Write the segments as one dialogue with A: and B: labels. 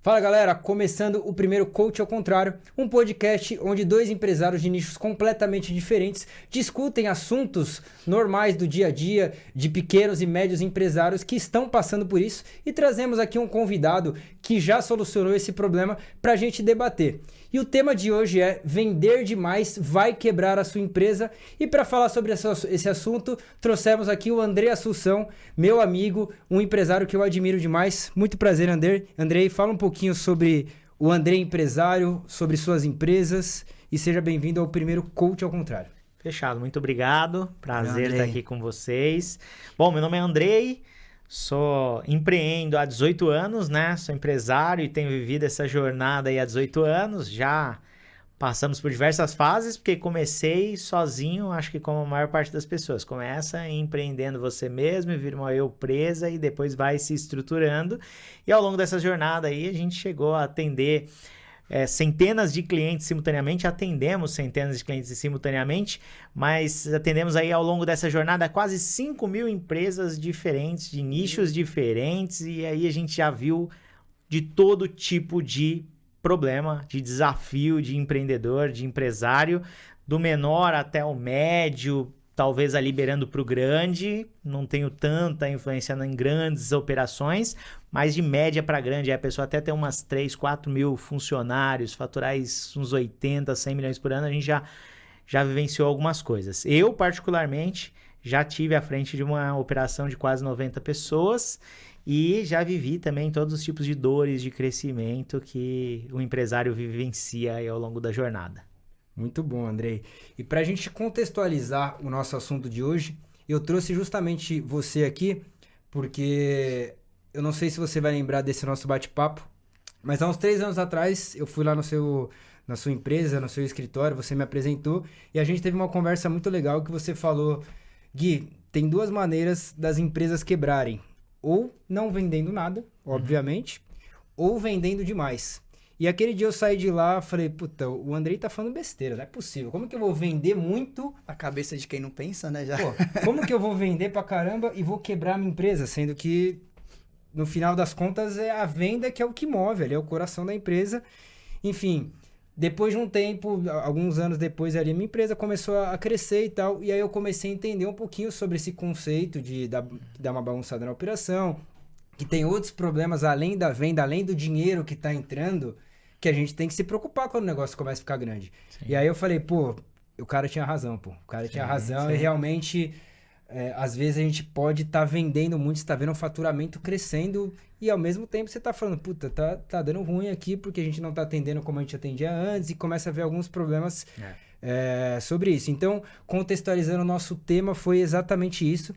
A: Fala galera, começando o primeiro Coach ao Contrário, um podcast onde dois empresários de nichos completamente diferentes discutem assuntos normais do dia a dia de pequenos e médios empresários que estão passando por isso e trazemos aqui um convidado que já solucionou esse problema para a gente debater. E o tema de hoje é vender demais vai quebrar a sua empresa e para falar sobre esse assunto trouxemos aqui o Andrei Assunção, meu amigo, um empresário que eu admiro demais. Muito prazer, Andrei. Andrei, fala um pouquinho sobre o Andrei empresário, sobre suas empresas e seja bem-vindo ao primeiro Coach ao Contrário.
B: Fechado, muito obrigado. Prazer estar aqui com vocês. Bom, meu nome é Andrei, empreendo há 18 anos, né? Sou empresário e tenho vivido essa jornada aí há 18 anos. Já passamos por diversas fases, porque comecei sozinho, acho que como a maior parte das pessoas. Começa empreendendo você mesmo e vira uma empresa e depois vai se estruturando. E ao longo dessa jornada aí, a gente chegou a atender centenas de clientes simultaneamente, atendemos centenas de clientes simultaneamente, mas atendemos aí ao longo dessa jornada quase 5.000 empresas diferentes, de nichos diferentes, e aí a gente já viu de todo tipo de problema, de desafio de empreendedor, de empresário, do menor até o médio, talvez a liberando para o grande. Não tenho tanta influência em grandes operações, mas de média para grande, a pessoa até tem umas 3, 4 mil funcionários, faturar uns 80, 100 milhões por ano, a gente já vivenciou algumas coisas. Eu, particularmente, já tive à frente de uma operação de quase 90 pessoas e já vivi também todos os tipos de dores de crescimento que o empresário vivencia aí ao longo da jornada.
A: Muito bom, Andrei. E para a gente contextualizar o nosso assunto de hoje, eu trouxe justamente você aqui, porque eu não sei se você vai lembrar desse nosso bate-papo, mas há uns 3 anos atrás eu fui lá na sua empresa, no seu escritório, você me apresentou e a gente teve uma conversa muito legal que você falou, Gui, tem 2 maneiras das empresas quebrarem, ou não vendendo nada, obviamente, ou vendendo demais. E aquele dia eu saí de lá, falei, puta, o Andrei tá falando besteira, não é possível. Como que eu vou vender muito?
C: A cabeça de quem não pensa, né? Já.
A: Pô, como que eu vou vender pra caramba e vou quebrar a minha empresa? Sendo que, no final das contas, é a venda que é o que move, ali é o coração da empresa. Enfim, depois de um tempo, alguns anos depois, ali, a minha empresa começou a crescer e tal. E aí eu comecei a entender um pouquinho sobre esse conceito de dar uma bagunçada na operação, que tem outros problemas além da venda, além do dinheiro que tá entrando, que a gente tem que se preocupar quando o negócio começa a ficar grande. Sim. E aí eu falei, pô, o cara tinha razão, pô. O cara tinha razão. Sim. E realmente, às vezes a gente pode estar vendendo muito, você tá vendo o faturamento crescendo e ao mesmo tempo você tá falando, puta, tá dando ruim aqui porque a gente não tá atendendo como a gente atendia antes e começa a ver alguns problemas sobre isso. Então, contextualizando o nosso tema, foi exatamente isso.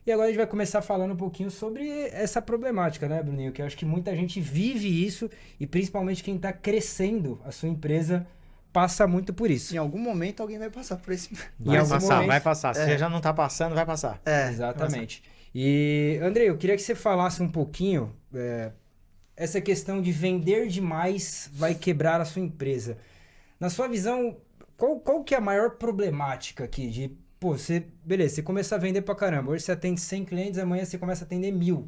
A: E agora a gente vai começar falando um pouquinho sobre essa problemática, né, Bruninho? Que eu acho que muita gente vive isso e principalmente quem está crescendo a sua empresa passa muito por isso.
C: Em algum momento alguém vai passar por esse...
B: Vai passar. Se você já não está passando, vai passar.
A: Exatamente. E, Andrei, eu queria que você falasse um pouquinho essa questão de vender demais vai quebrar a sua empresa. Na sua visão, qual que é a maior problemática aqui Pô, você começa a vender pra caramba. Hoje você atende 100 clientes, amanhã você começa a atender 1.000.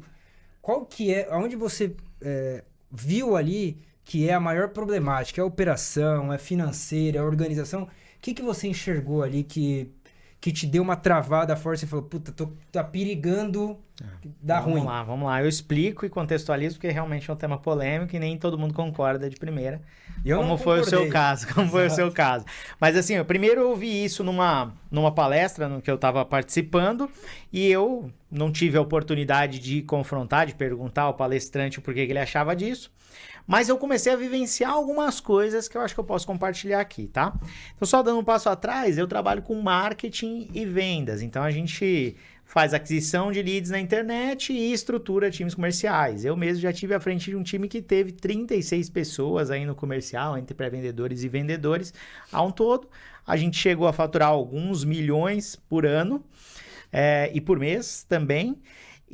A: Qual que é, aonde você viu ali que é a maior problemática? É a operação, é financeira, é a organização? O que você enxergou ali que te deu uma travada forte e falou, puta, tá perigando dar ruim?
B: Vamos lá. Eu explico e contextualizo porque realmente é um tema polêmico e nem todo mundo concorda de primeira. Como foi o seu caso. Mas assim, eu primeiro ouvi isso numa palestra no que eu estava participando e eu não tive a oportunidade de confrontar, de perguntar ao palestrante o porquê que ele achava disso. Mas eu comecei a vivenciar algumas coisas que eu acho que eu posso compartilhar aqui, tá? Então, só dando um passo atrás, eu trabalho com marketing e vendas. Então, a gente faz aquisição de leads na internet e estrutura times comerciais. Eu mesmo já tive à frente de um time que teve 36 pessoas aí no comercial, entre pré-vendedores e vendedores. Ao todo, a gente chegou a faturar alguns milhões por ano e por mês também.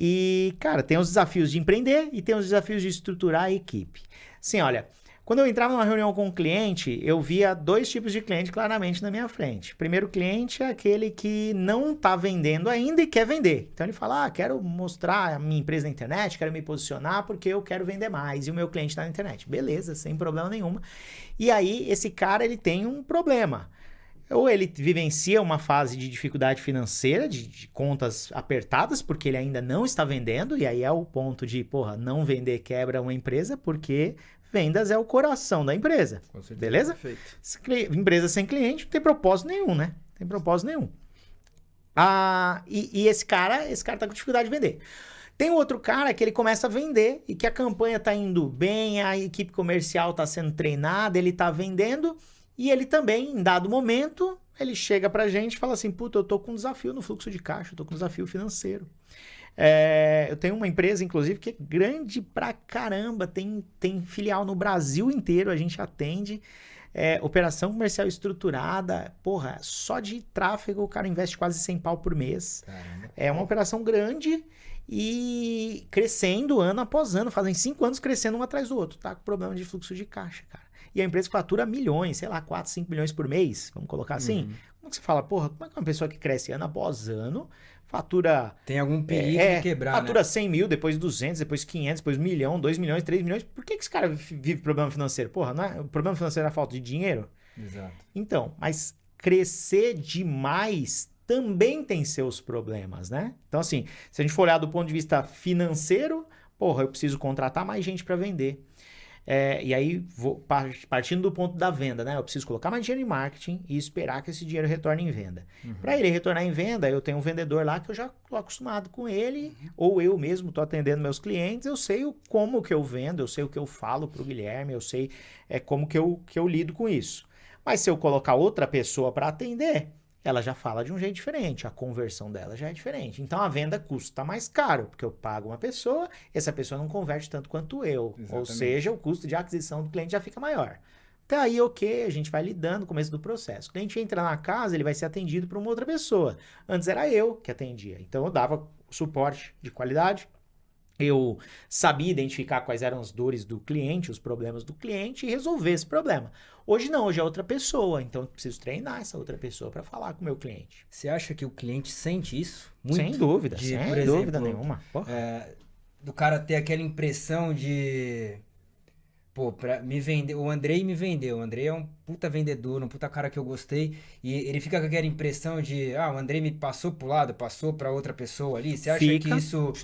B: E, cara, tem os desafios de empreender e tem os desafios de estruturar a equipe. Sim, olha, Quando eu entrava numa reunião com um cliente, eu via 2 tipos de cliente claramente na minha frente. O primeiro cliente é aquele que não está vendendo ainda e quer vender. Então ele fala, quero mostrar a minha empresa na internet, quero me posicionar porque eu quero vender mais e o meu cliente está na internet. Beleza, sem problema nenhum. E aí esse cara ele tem um problema. Ou ele vivencia uma fase de dificuldade financeira, de contas apertadas, porque ele ainda não está vendendo, e aí é o ponto de, não vender quebra uma empresa, porque vendas é o coração da empresa. Beleza? Perfeito. Empresa sem cliente não tem propósito nenhum, né? Não tem propósito nenhum. E esse cara tá com dificuldade de vender. Tem outro cara que ele começa a vender e que a campanha tá indo bem, a equipe comercial tá sendo treinada, ele tá vendendo e ele também, em dado momento, ele chega pra gente e fala assim, puta, eu tô com um desafio no fluxo de caixa, eu tô com um desafio financeiro. Eu tenho uma empresa, inclusive, que é grande pra caramba, tem filial no Brasil inteiro, a gente atende, operação comercial estruturada, só de tráfego o cara investe quase 100 pau por mês. Caramba. É uma operação grande e crescendo ano após ano, fazem 5 anos crescendo um atrás do outro, tá com problema de fluxo de caixa, cara. E a empresa fatura milhões, sei lá, 4, 5 milhões por mês, vamos colocar assim. Como que você fala, como é que uma pessoa que cresce ano após ano, fatura...
A: Tem algum perigo de quebrar,
B: fatura,
A: né?
B: 100 mil, depois 200, depois 500, depois 1 milhão, 2 milhões, 3 milhões. Por que esse cara vive problema financeiro? Não é? O problema financeiro é a falta de dinheiro?
A: Exato.
B: Então, mas crescer demais também tem seus problemas, né? Então, assim, se a gente for olhar do ponto de vista financeiro, eu preciso contratar mais gente para vender. E aí, partindo do ponto da venda, né? Eu preciso colocar mais dinheiro em marketing e esperar que esse dinheiro retorne em venda. Para ele retornar em venda, eu tenho um vendedor lá que eu já estou acostumado com ele, ou eu mesmo estou atendendo meus clientes, eu sei como que eu vendo, eu sei o que eu falo para o Guilherme, eu sei como que eu lido com isso. Mas se eu colocar outra pessoa para atender, ela já fala de um jeito diferente, a conversão dela já é diferente. Então, a venda custa mais caro, porque eu pago uma pessoa, essa pessoa não converte tanto quanto eu. Exatamente. Ou seja, o custo de aquisição do cliente já fica maior. Até aí, a gente vai lidando no começo do processo. O cliente entra na casa, ele vai ser atendido por uma outra pessoa. Antes era eu que atendia. Então, eu dava suporte de qualidade. Eu sabia identificar quais eram as dores do cliente, os problemas do cliente e resolver esse problema. Hoje não, hoje é outra pessoa, então eu preciso treinar essa outra pessoa para falar com o meu cliente.
A: Você acha que o cliente sente isso? Muito?
B: Sem dúvida, sem dúvida nenhuma.
A: Do cara ter aquela impressão de... pra me vender, o Andrei me vendeu. O Andrei é um puta vendedor, um puta cara que eu gostei. E ele fica com aquela impressão de, o Andrei me passou pro lado, passou pra outra pessoa ali. Você acha que isso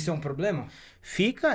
A: é um problema?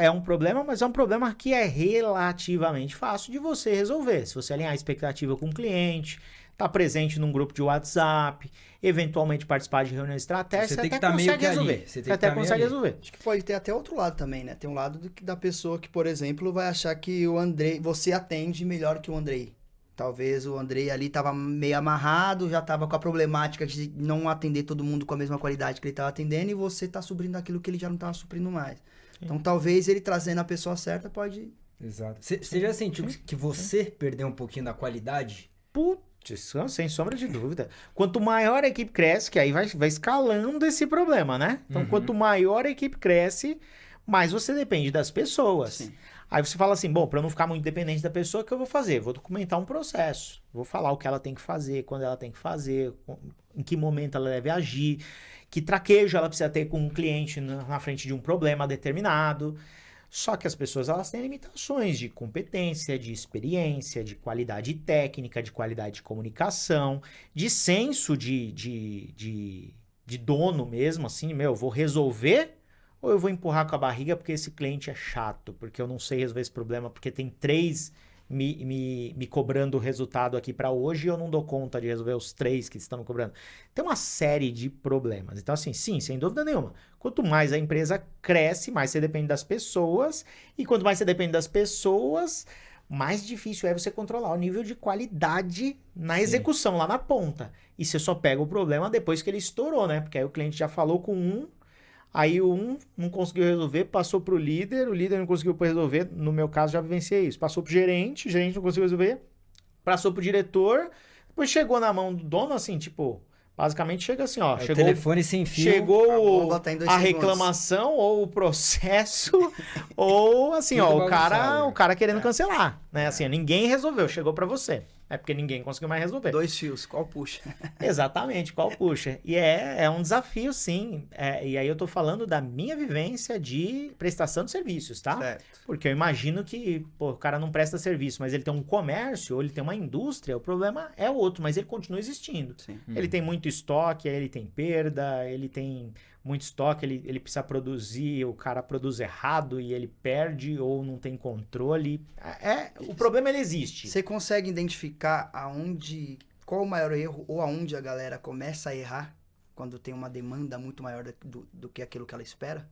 B: É um problema, mas é um problema que é relativamente fácil de você resolver. Se você alinhar a expectativa com o cliente, tá presente num grupo de WhatsApp, eventualmente participar de reunião estratégica, você até consegue resolver. Você até consegue resolver.
C: Acho que pode ter até outro lado também, né? Tem um lado da pessoa que, por exemplo, vai achar que o Andrei, você atende melhor que o Andrei. Talvez o Andrei ali tava meio amarrado, já tava com a problemática de não atender todo mundo com a mesma qualidade que ele tava atendendo e você tá suprindo aquilo que ele já não tava suprindo mais. Então, talvez ele trazendo a pessoa certa pode...
A: Exato. Você já sentiu que você perdeu um pouquinho da qualidade?
B: Putz, sem sombra de dúvida. Quanto maior a equipe cresce, que aí vai escalando esse problema, né? Então, quanto maior a equipe cresce, mais você depende das pessoas. Sim. Aí você fala assim, para eu não ficar muito dependente da pessoa, o que eu vou fazer? Vou documentar um processo. Vou falar o que ela tem que fazer, quando ela tem que fazer, em que momento ela deve agir, que traquejo ela precisa ter com um cliente na frente de um problema determinado. Só que as pessoas elas têm limitações de competência, de experiência, de qualidade técnica, de qualidade de comunicação, de senso de dono mesmo, assim, eu vou resolver ou eu vou empurrar com a barriga porque esse cliente é chato, porque eu não sei resolver esse problema, porque tem 3 me cobrando o resultado aqui para hoje e eu não dou conta de resolver os 3 que estão me cobrando. Tem uma série de problemas. Então, assim, sim, sem dúvida nenhuma. Quanto mais a empresa cresce, mais você depende das pessoas. E quanto mais você depende das pessoas, mais difícil é você controlar o nível de qualidade na execução, lá na ponta. E você só pega o problema depois que ele estourou, né? Porque aí o cliente já falou com um, aí o um não conseguiu resolver, passou para o líder não conseguiu resolver, no meu caso já vivenciei isso, passou para o gerente não conseguiu resolver, passou para o diretor, depois chegou na mão do dono assim, tipo, Basicamente chega assim, ó.
A: É o
B: Chegou
A: telefone sem fio.
B: Chegou
C: bomba tá em 2
B: a
C: segundos.
B: reclamação ou o processo ou assim,
A: Tudo
B: ó,
A: bagunçado,
B: o cara querendo
C: É.
B: cancelar, né? Assim, ninguém resolveu, chegou pra você. É porque ninguém conseguiu mais resolver.
C: 2 fios, qual puxa?
B: Exatamente, qual puxa? E é um desafio, sim. E aí eu tô falando da minha vivência de prestação de serviços, tá?
C: Certo.
B: Porque eu imagino que, pô, o cara não presta serviço, mas ele tem um comércio, ou ele tem uma indústria, o problema é outro, mas ele continua existindo.
C: Sim.
B: Ele tem muito estoque, aí ele tem perda, ele tem muito estoque, ele precisa produzir, o cara produz errado e ele perde ou não tem controle. O problema ele existe.
C: Você consegue identificar qual o maior erro ou aonde a galera começa a errar quando tem uma demanda muito maior do que aquilo que ela espera?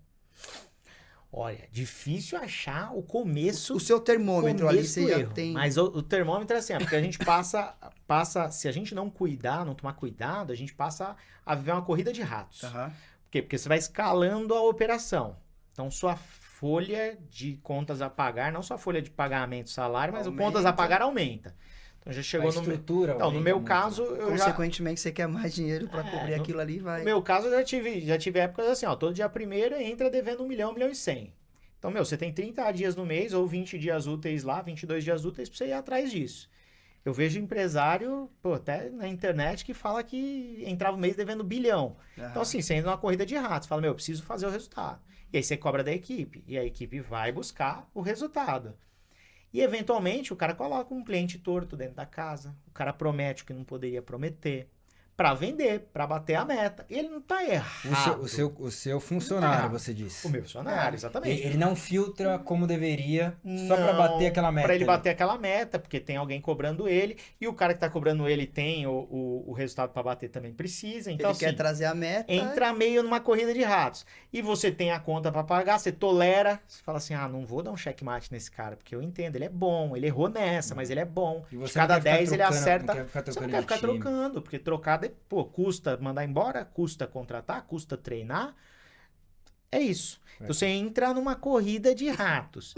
B: Olha, difícil achar o começo.
C: O seu termômetro ali,
B: começo
C: você
B: do
C: já
B: erro.
C: tem...
B: Mas o termômetro é assim, porque a gente passa, se a gente não cuidar, não tomar cuidado, a gente passa a viver uma corrida de ratos.
C: Aham.
B: Por quê? Porque você vai escalando a operação. Então, sua folha de contas a pagar, não só a folha de pagamento, salário, mas o
C: Aumenta.
B: contas a pagar aumenta. Então, já
A: A
B: chegou no...
A: estrutura.
B: Então, no
A: aumenta
B: meu
A: muito.
B: caso, eu já...
C: Consequentemente, você quer mais dinheiro pra cobrir
B: no-
C: aquilo ali, vai...
B: No meu caso, eu já tive épocas assim, ó, todo dia primeiro entra devendo 1 milhão, 1 milhão e 100. Então, você tem 30 dias no mês ou 20 dias úteis lá, 22 dias úteis pra você ir atrás disso. Eu vejo empresário, pô, até na internet, que fala que entrava o mês devendo 1 bilhão. Então, assim, você entra numa corrida de ratos, fala, eu preciso fazer o resultado. E aí você cobra da equipe, e a equipe vai buscar o resultado. E, eventualmente, o cara coloca um cliente torto dentro da casa, o cara promete o que não poderia prometer, para vender, para bater a meta. E ele não tá errado.
A: O seu funcionário,
B: Não.
A: você disse.
B: O meu funcionário, exatamente.
A: Ele não filtra como deveria só pra bater aquela meta.
B: Para ele
A: ali.
B: bater aquela meta, porque tem alguém cobrando ele, e o cara que tá cobrando ele tem o resultado para bater também precisa. Então,
C: Ele quer
B: assim,
C: trazer a meta...
B: entra meio numa corrida de ratos. E você tem a conta para pagar, você tolera, você fala assim, não vou dar um checkmate nesse cara, porque eu entendo, ele é bom, ele errou nessa, mas ele é bom.
A: E você
B: De cada
A: não quer ficar
B: 10 ele
A: trocando,
B: acerta.
A: não quer ficar
B: Você não
A: trocando
B: quer
A: de
B: ficar
A: time.
B: trocando, porque trocar, pô, custa mandar embora, custa contratar, custa treinar. É isso. Então você entra numa corrida de ratos.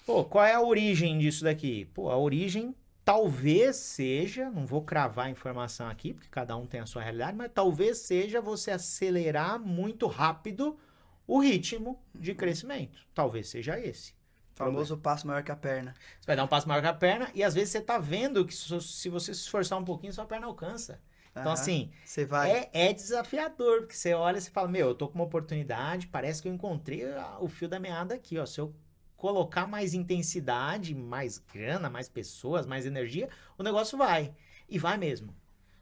B: Pô, qual é a origem disso daqui? Pô, a origem talvez seja, não vou cravar a informação aqui, porque cada um tem a sua realidade, mas talvez seja você acelerar muito rápido o ritmo de crescimento. Talvez seja esse.
C: Famoso passo maior que a perna.
B: Você vai dar um passo maior que a perna e às vezes você tá vendo que se você se esforçar um pouquinho, sua perna alcança. Então,
C: Aham.
B: assim,
C: Você vai...
B: é desafiador, porque você olha e você fala, eu tô com uma oportunidade, parece que eu encontrei o fio da meada aqui, ó. Se eu colocar mais intensidade, mais grana, mais pessoas, mais energia, o negócio vai. E vai mesmo.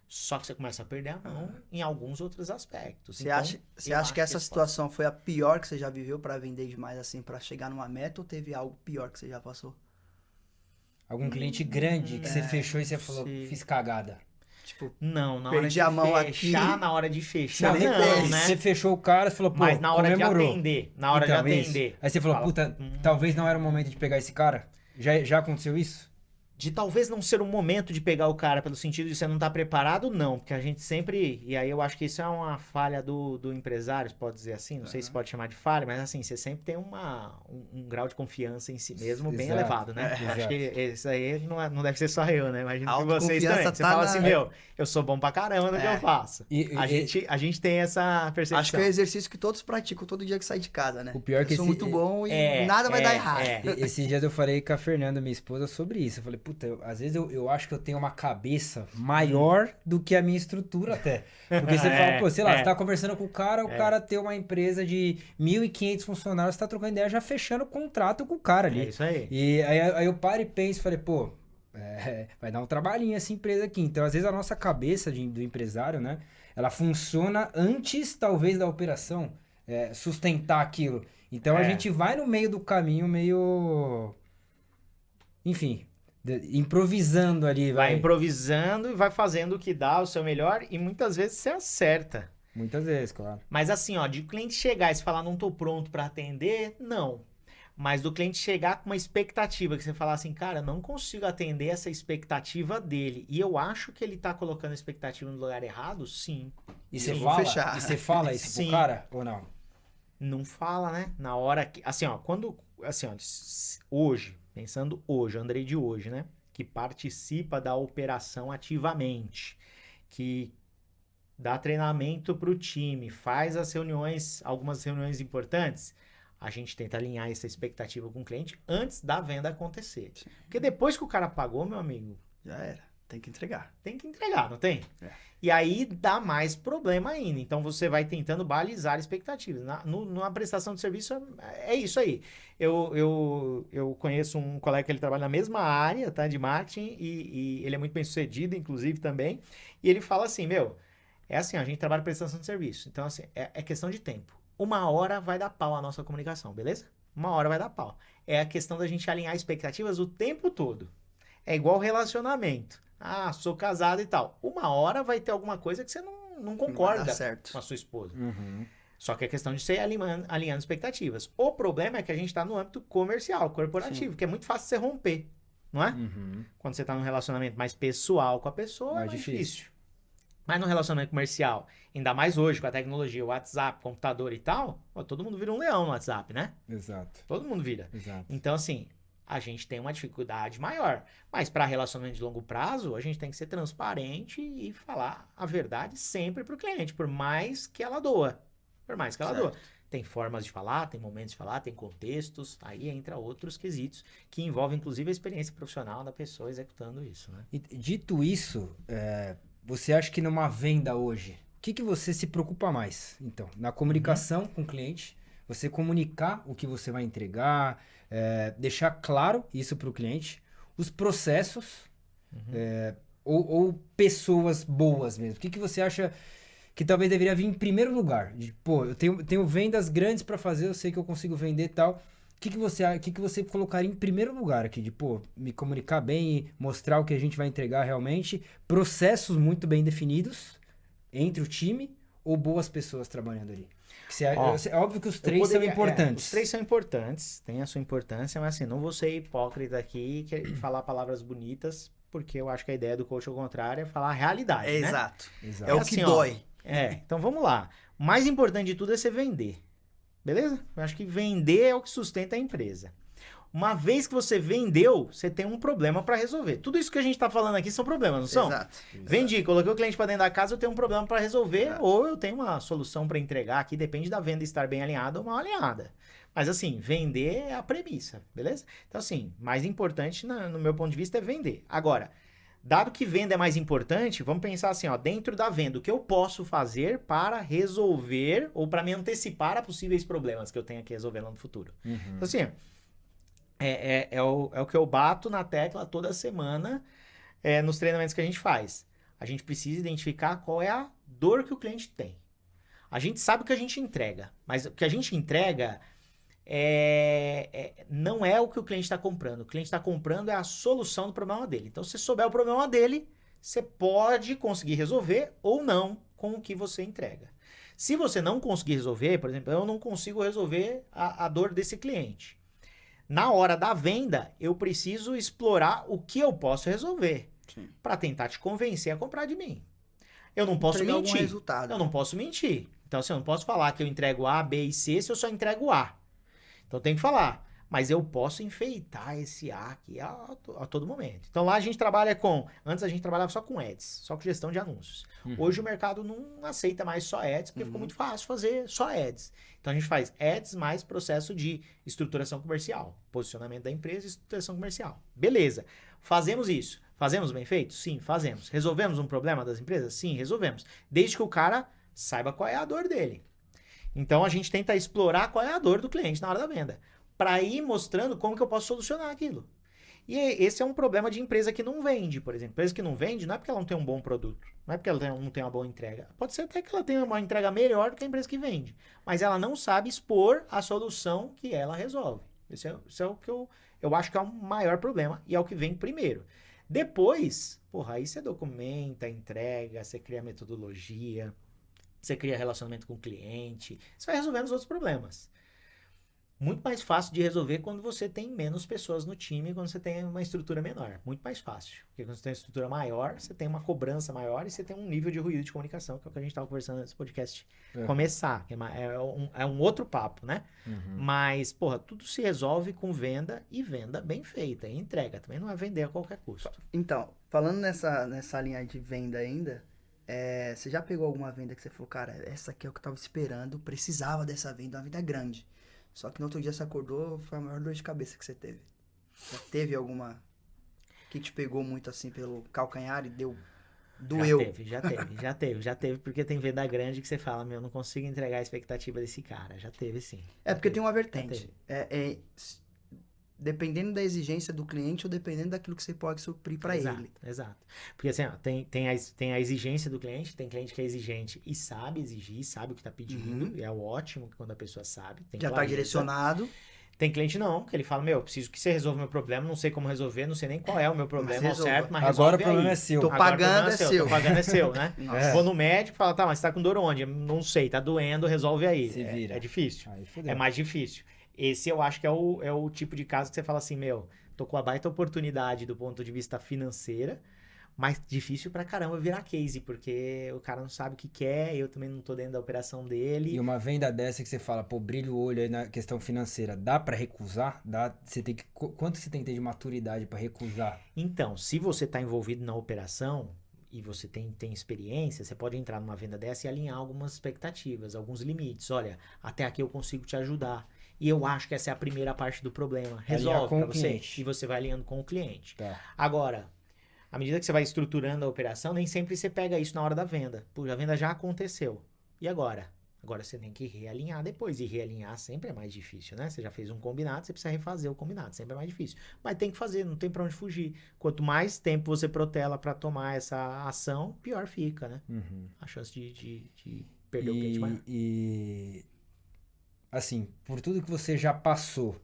B: Só que você começa a perder a mão em alguns outros aspectos.
C: Você
B: Então,
C: acha
B: eu acho
C: que essa
B: esse
C: situação foi a pior que você já viveu pra vender demais assim, pra chegar numa meta, ou teve algo pior que você já passou?
A: Algum cliente grande que você fechou e você falou,
B: sim.
A: fiz cagada.
C: Tipo,
B: Não, na
C: Perdi
B: hora
C: a mão
B: de fechar,
C: aqui.
B: na hora de fechar,
C: nem
B: não,
C: pensa.
B: né?
A: Você fechou o cara e falou, pô,
B: Mas na hora
A: comemorou.
B: de atender, na hora
A: Então,
B: de
A: isso.
B: atender.
A: Aí você falou,
B: Fala,
A: puta, talvez não era o momento de pegar esse cara. Já aconteceu isso?
B: De talvez não ser o momento de pegar o cara, pelo sentido de você não estar preparado, não. Porque a gente sempre... E aí eu acho que isso é uma falha do empresário, se pode dizer assim. Não sei se pode chamar de falha, mas assim, você sempre tem um grau de confiança em si mesmo bem
A: Exato.
B: elevado, né?
A: É.
B: Acho que isso aí não deve ser só eu, né? Imagino que vocês
C: Autoconfiança
B: também. Você
C: tá
B: fala
C: na-
B: assim, eu sou bom pra caramba no que eu faço. A gente tem essa percepção.
C: acho que é o exercício que todos praticam todo dia que sai de casa, né?
A: O pior é que
C: eu sou
A: esse-
C: muito bom e nada vai dar errado.
A: Esses dias eu falei com a Fernanda, minha esposa, sobre isso. Eu falei, puta, às vezes eu acho que eu tenho uma cabeça maior do que a minha estrutura até. Porque você fala, pô, sei lá, você tá conversando com o cara tem uma empresa de 1.500 funcionários, você tá trocando ideia, já fechando o contrato com o cara ali.
B: É isso aí.
A: E aí eu paro e penso, falei, pô, vai dar um trabalhinho essa empresa aqui. Então, às vezes, a nossa cabeça do empresário, né, ela funciona antes, talvez, da operação sustentar aquilo. Então, a gente vai no meio do caminho meio... Enfim, improvisando ali.
B: Vai improvisando e vai fazendo o que dá, o seu melhor, e muitas vezes você acerta.
A: Muitas vezes, claro.
B: Mas assim, ó, de o cliente chegar e você falar, não tô pronto pra atender, não. Mas do cliente chegar com uma expectativa, que você falar assim, cara, não consigo atender essa expectativa dele. E eu acho que ele tá colocando a expectativa no lugar errado, sim.
A: E
C: Eu
A: você
C: vou
A: fala,
C: fechar.
A: e você fala isso
B: Sim.
A: pro cara ou não?
B: Não fala, né? Na hora que... Assim, ó, quando... Assim, ó, hoje, pensando hoje, Andrei de hoje, né? Que participa da operação ativamente. Que dá treinamento para o time, faz as reuniões, algumas reuniões importantes, a gente tenta alinhar essa expectativa com o cliente antes da venda acontecer.
C: Sim.
B: Porque depois que o cara pagou, meu amigo,
C: Já era. Tem que entregar.
B: tem que entregar, não tem?
C: É.
B: E aí dá mais problema ainda. Então você vai tentando balizar expectativas. Numa prestação de serviço é isso aí. Eu conheço um colega que ele trabalha na mesma área, tá, de marketing, e ele é muito bem sucedido, inclusive, também. E ele fala assim, é assim, a gente trabalha em prestação de serviço. Então, assim, é questão de tempo. 1 hora vai dar pau a nossa comunicação, beleza? 1 hora vai dar pau. É a questão da gente alinhar expectativas o tempo todo. É igual relacionamento. Ah, sou casado e tal. 1 hora vai ter alguma coisa que você não concorda
C: certo.
B: com a sua esposa.
A: Uhum.
B: Só que é questão de ser alinhando expectativas. O problema é que a gente está no âmbito comercial, corporativo, que é muito fácil você romper, não é?
A: Uhum.
B: Quando você está num relacionamento mais pessoal com a pessoa,
A: Mais
B: é mais
A: difícil.
B: difícil. Mas no relacionamento comercial, ainda mais hoje com a tecnologia, o WhatsApp, computador e tal, todo mundo vira um leão no WhatsApp, né?
A: Exato.
B: Todo mundo vira.
A: Exato.
B: Então, assim, a gente tem uma dificuldade maior. Mas para relacionamento de longo prazo, a gente tem que ser transparente e falar a verdade sempre para o cliente, por mais que ela doa. Por mais que ela doa. Tem formas de falar, tem momentos de falar, tem contextos, aí entra outros quesitos que envolvem, inclusive, a experiência profissional da pessoa executando isso, né?
A: E, dito isso, você acha que numa venda hoje, o que você se preocupa mais? Então, na comunicação com o cliente, você comunicar o que você vai entregar, deixar claro isso para o cliente, os processos, ou pessoas boas mesmo. O que você acha que talvez deveria vir em primeiro lugar? Pô, eu tenho vendas grandes para fazer, eu sei que eu consigo vender e tal. O que você colocaria em primeiro lugar aqui? Me comunicar bem e mostrar o que a gente vai entregar realmente. Processos muito bem definidos entre o time ou boas pessoas trabalhando ali? É óbvio que os três são importantes.
B: Os 3 são importantes, tem a sua importância, mas assim, não vou ser hipócrita aqui e falar palavras bonitas, porque eu acho que a ideia do coach ao contrário é falar a realidade, né?
C: Exato.
A: Exato.
C: É o
B: assim,
C: que
B: ó,
C: dói.
B: Então vamos lá. O mais importante de tudo é você vender. Beleza? Eu acho que vender é o que sustenta a empresa. Uma vez que você vendeu, você tem um problema para resolver. Tudo isso que a gente está falando aqui são problemas, não são?
C: Exato.
B: Vendi, coloquei o cliente para dentro da casa, eu tenho um problema para resolver, ou eu tenho uma solução para entregar aqui, depende da venda estar bem alinhada ou mal alinhada. Mas assim, vender é a premissa, beleza? Então assim, mais importante no meu ponto de vista é vender. Agora, dado que venda é mais importante, vamos pensar assim, ó, dentro da venda, o que eu posso fazer para resolver ou para me antecipar a possíveis problemas que eu tenho que resolver lá no futuro. Então assim, é o que eu bato na tecla toda semana nos treinamentos que a gente faz. A gente precisa identificar qual é a dor que o cliente tem. A gente sabe o que a gente entrega, mas o que a gente entrega não é o que o cliente está comprando. O cliente está comprando é a solução do problema dele. Então, se você souber o problema dele, você pode conseguir resolver ou não com o que você entrega. Se você não conseguir resolver, por exemplo, eu não consigo resolver a dor desse cliente. Na hora da venda, eu preciso explorar o que eu posso resolver para tentar te convencer a comprar de mim. Eu não posso
C: Entregar algum
B: mentir.
C: resultado.
B: Eu não posso mentir. Então, assim, eu não posso falar que eu entrego A, B e C se eu só entrego A. Então, eu tenho que falar. Mas eu posso enfeitar esse A aqui a todo momento. Então, lá a gente trabalha com... Antes a gente trabalhava só com ads, só com gestão de anúncios. Hoje o mercado não aceita mais só ads, porque ficou muito fácil fazer só ads. Então, a gente faz ads mais processo de estruturação comercial. Posicionamento da empresa e estruturação comercial. Beleza. Fazemos isso. Fazemos bem feito? Sim, fazemos. Resolvemos um problema das empresas? Sim, resolvemos. Desde que o cara saiba qual é a dor dele. Então, a gente tenta explorar qual é a dor do cliente na hora da venda, para ir mostrando como que eu posso solucionar aquilo. E esse é um problema de empresa que não vende, por exemplo. Empresa que não vende não é porque ela não tem um bom produto, não é porque ela não tem uma boa entrega. Pode ser até que ela tenha uma entrega melhor do que a empresa que vende, mas ela não sabe expor a solução que ela resolve. Esse é o que eu acho que é o maior problema e é o que vem primeiro. Depois, aí você documenta, entrega, você cria metodologia, você cria relacionamento com o cliente, você vai resolvendo os outros problemas. Muito mais fácil de resolver quando você tem menos pessoas no time, quando você tem uma estrutura menor. Muito mais fácil. Porque quando você tem uma estrutura maior, você tem uma cobrança maior e você tem um nível de ruído de comunicação, que é o que a gente estava conversando antes do podcast começar. Que é um outro papo, né? Mas, tudo se resolve com venda e venda bem feita. E entrega também não é vender a qualquer custo.
C: Então, falando nessa linha de venda ainda, Você já pegou alguma venda que você falou, cara, essa aqui é o que eu tava esperando, precisava dessa venda, uma venda grande. Só que no outro dia você acordou, foi a maior dor de cabeça que você teve. Já teve alguma que te pegou muito assim pelo calcanhar e doeu?
B: Já teve, porque tem venda grande que você fala, meu, eu não consigo entregar a expectativa desse cara. Já teve, sim.
C: Porque tem uma vertente. Dependendo da exigência do cliente ou dependendo daquilo que você pode suprir para ele.
B: Exato. Porque assim, ó, tem a exigência do cliente, tem cliente que é exigente e sabe exigir, sabe o que está pedindo, e é ótimo quando a pessoa sabe.
C: Já está direcionado.
B: Tem cliente não, que ele fala, meu, preciso que você resolva meu problema, não sei como resolver, não sei nem qual é o meu problema ao certo, mas resolve
A: agora o problema é seu.
C: Tô pagando, é seu.
B: Tô pagando é seu, né? Vou no médico e fala, tá, mas você tá com dor onde? Não sei, tá doendo, resolve aí.
A: Se vira.
B: É difícil.
A: Aí fudeu.
B: É mais difícil. Esse eu acho que é o tipo de caso que você fala assim, meu, tô com uma baita oportunidade do ponto de vista financeira, mas difícil pra caramba virar case, porque o cara não sabe o que quer, eu também não tô dentro da operação dele.
A: E uma venda dessa que você fala, pô, brilha o olho aí na questão financeira, dá pra recusar? Quanto você tem que ter de maturidade pra recusar?
B: Então, se você tá envolvido na operação e você tem experiência, você pode entrar numa venda dessa e alinhar algumas expectativas, alguns limites. Olha, até aqui eu consigo te ajudar. E eu acho que essa é a primeira parte do problema. Resolve pra você. Cliente. E você vai alinhando com o cliente.
A: Tá.
B: Agora, à medida que você vai estruturando a operação, nem sempre você pega isso na hora da venda. Pô, a venda já aconteceu. E agora? Agora você tem que realinhar depois. E realinhar sempre é mais difícil, né? Você já fez um combinado, você precisa refazer o combinado. Sempre é mais difícil. Mas tem que fazer, não tem pra onde fugir. Quanto mais tempo você protela pra tomar essa ação, pior fica, né? A chance de perder o cliente maior.
A: Assim, por tudo que você já passou,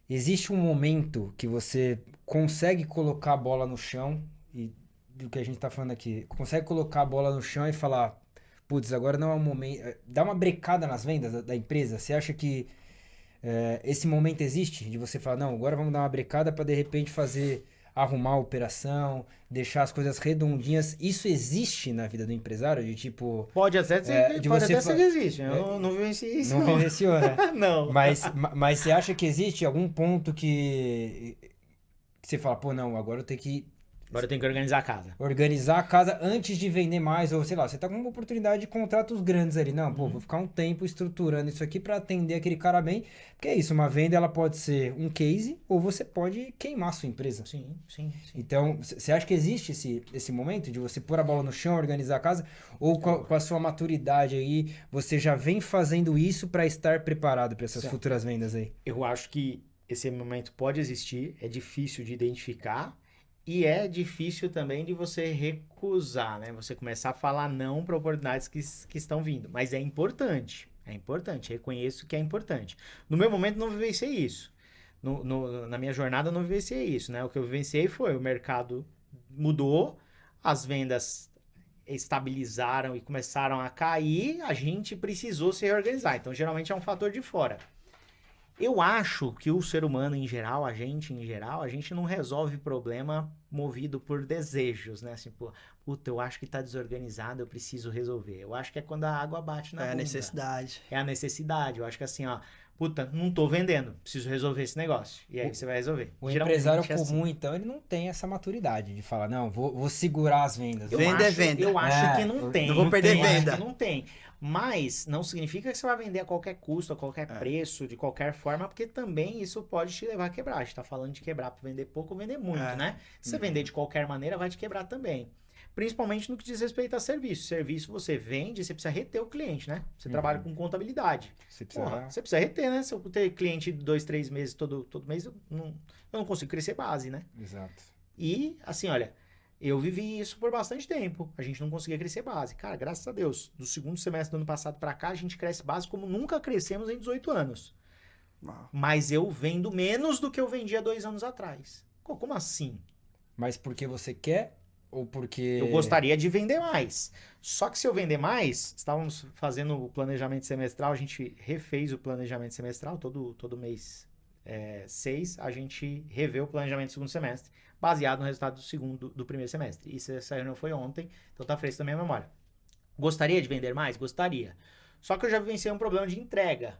A: existe um momento que você consegue colocar a bola no chão, e do que a gente tá falando aqui, consegue colocar a bola no chão e falar, putz, agora não é o momento, dá uma brecada nas vendas da empresa? Você acha que esse momento existe? De você falar, não, agora vamos dar uma brecada para de repente arrumar a operação, deixar as coisas redondinhas. Isso existe na vida do empresário? De tipo...
B: Pode até ser que existe. Eu não vivenciei isso.
A: Não vivenciou, né?
B: Não.
A: Mas você acha que existe algum ponto que você fala, pô, não, agora eu tenho que...
B: Agora eu tenho que organizar a casa.
A: Organizar a casa antes de vender mais, ou sei lá, você tá com uma oportunidade de contratos grandes ali. Não, pô, vou ficar um tempo estruturando isso aqui pra atender aquele cara bem. Porque é isso, uma venda ela pode ser um case ou você pode queimar a sua empresa.
B: Sim.
A: Então, você acha que existe esse momento de você pôr a bola no chão, organizar a casa? Ou com a sua maturidade aí, você já vem fazendo isso pra estar preparado pra essas futuras vendas aí?
B: Eu acho que esse momento pode existir, é difícil de identificar. E é difícil também de você recusar, né? Você começar a falar não para oportunidades que estão vindo. Mas é importante, reconheço que é importante. No meu momento não vivenciei isso. Na minha jornada não vivenciei isso, né? O que eu vivenciei foi o mercado mudou, as vendas estabilizaram e começaram a cair, a gente precisou se reorganizar. Então, geralmente é um fator de fora. Eu acho que o ser humano em geral, a gente não resolve problema movido por desejos, né? Assim, pô, puta, eu acho que tá desorganizado, eu preciso resolver. Eu acho que é quando a água bate na bunda.
C: É a necessidade.
B: É a necessidade. Eu acho que assim, ó, puta, não tô vendendo, preciso resolver esse negócio. E aí você vai resolver.
A: O empresário comum, então, ele não tem essa maturidade de falar, não, vou segurar as vendas.
C: Venda é venda.
B: Eu acho que não tem.
C: Não vou perder venda.
B: Acho que não tem. Mas não significa que você vai vender a qualquer custo, a qualquer preço, de qualquer forma, porque também isso pode te levar a quebrar. A gente tá falando de quebrar para vender pouco ou vender muito, né? Se você vender de qualquer maneira, vai te quebrar também. Principalmente no que diz respeito a serviço. Serviço você vende, você precisa reter o cliente, né? Você trabalha com contabilidade. Você precisa reter, né? Se eu ter cliente 2, 3 meses todo mês, eu não consigo crescer base, né?
A: Exato.
B: E, assim, olha... Eu vivi isso por bastante tempo. A gente não conseguia crescer base. Cara, graças a Deus, do segundo semestre do ano passado pra cá, a gente cresce base como nunca crescemos em 18 anos.
C: Uau.
B: Mas eu vendo menos do que eu vendia 2 anos atrás. Como assim?
A: Mas porque você quer ou porque...
B: Eu gostaria de vender mais. Só que se eu vender mais, estávamos fazendo o planejamento semestral, a gente refez o planejamento semestral, todo mês 6, a gente revê o planejamento do segundo semestre, baseado no resultado do primeiro semestre. Isso essa reunião foi ontem, então tá fresco da minha memória. Gostaria de vender mais? Gostaria. Só que eu já vivenciei um problema de entrega.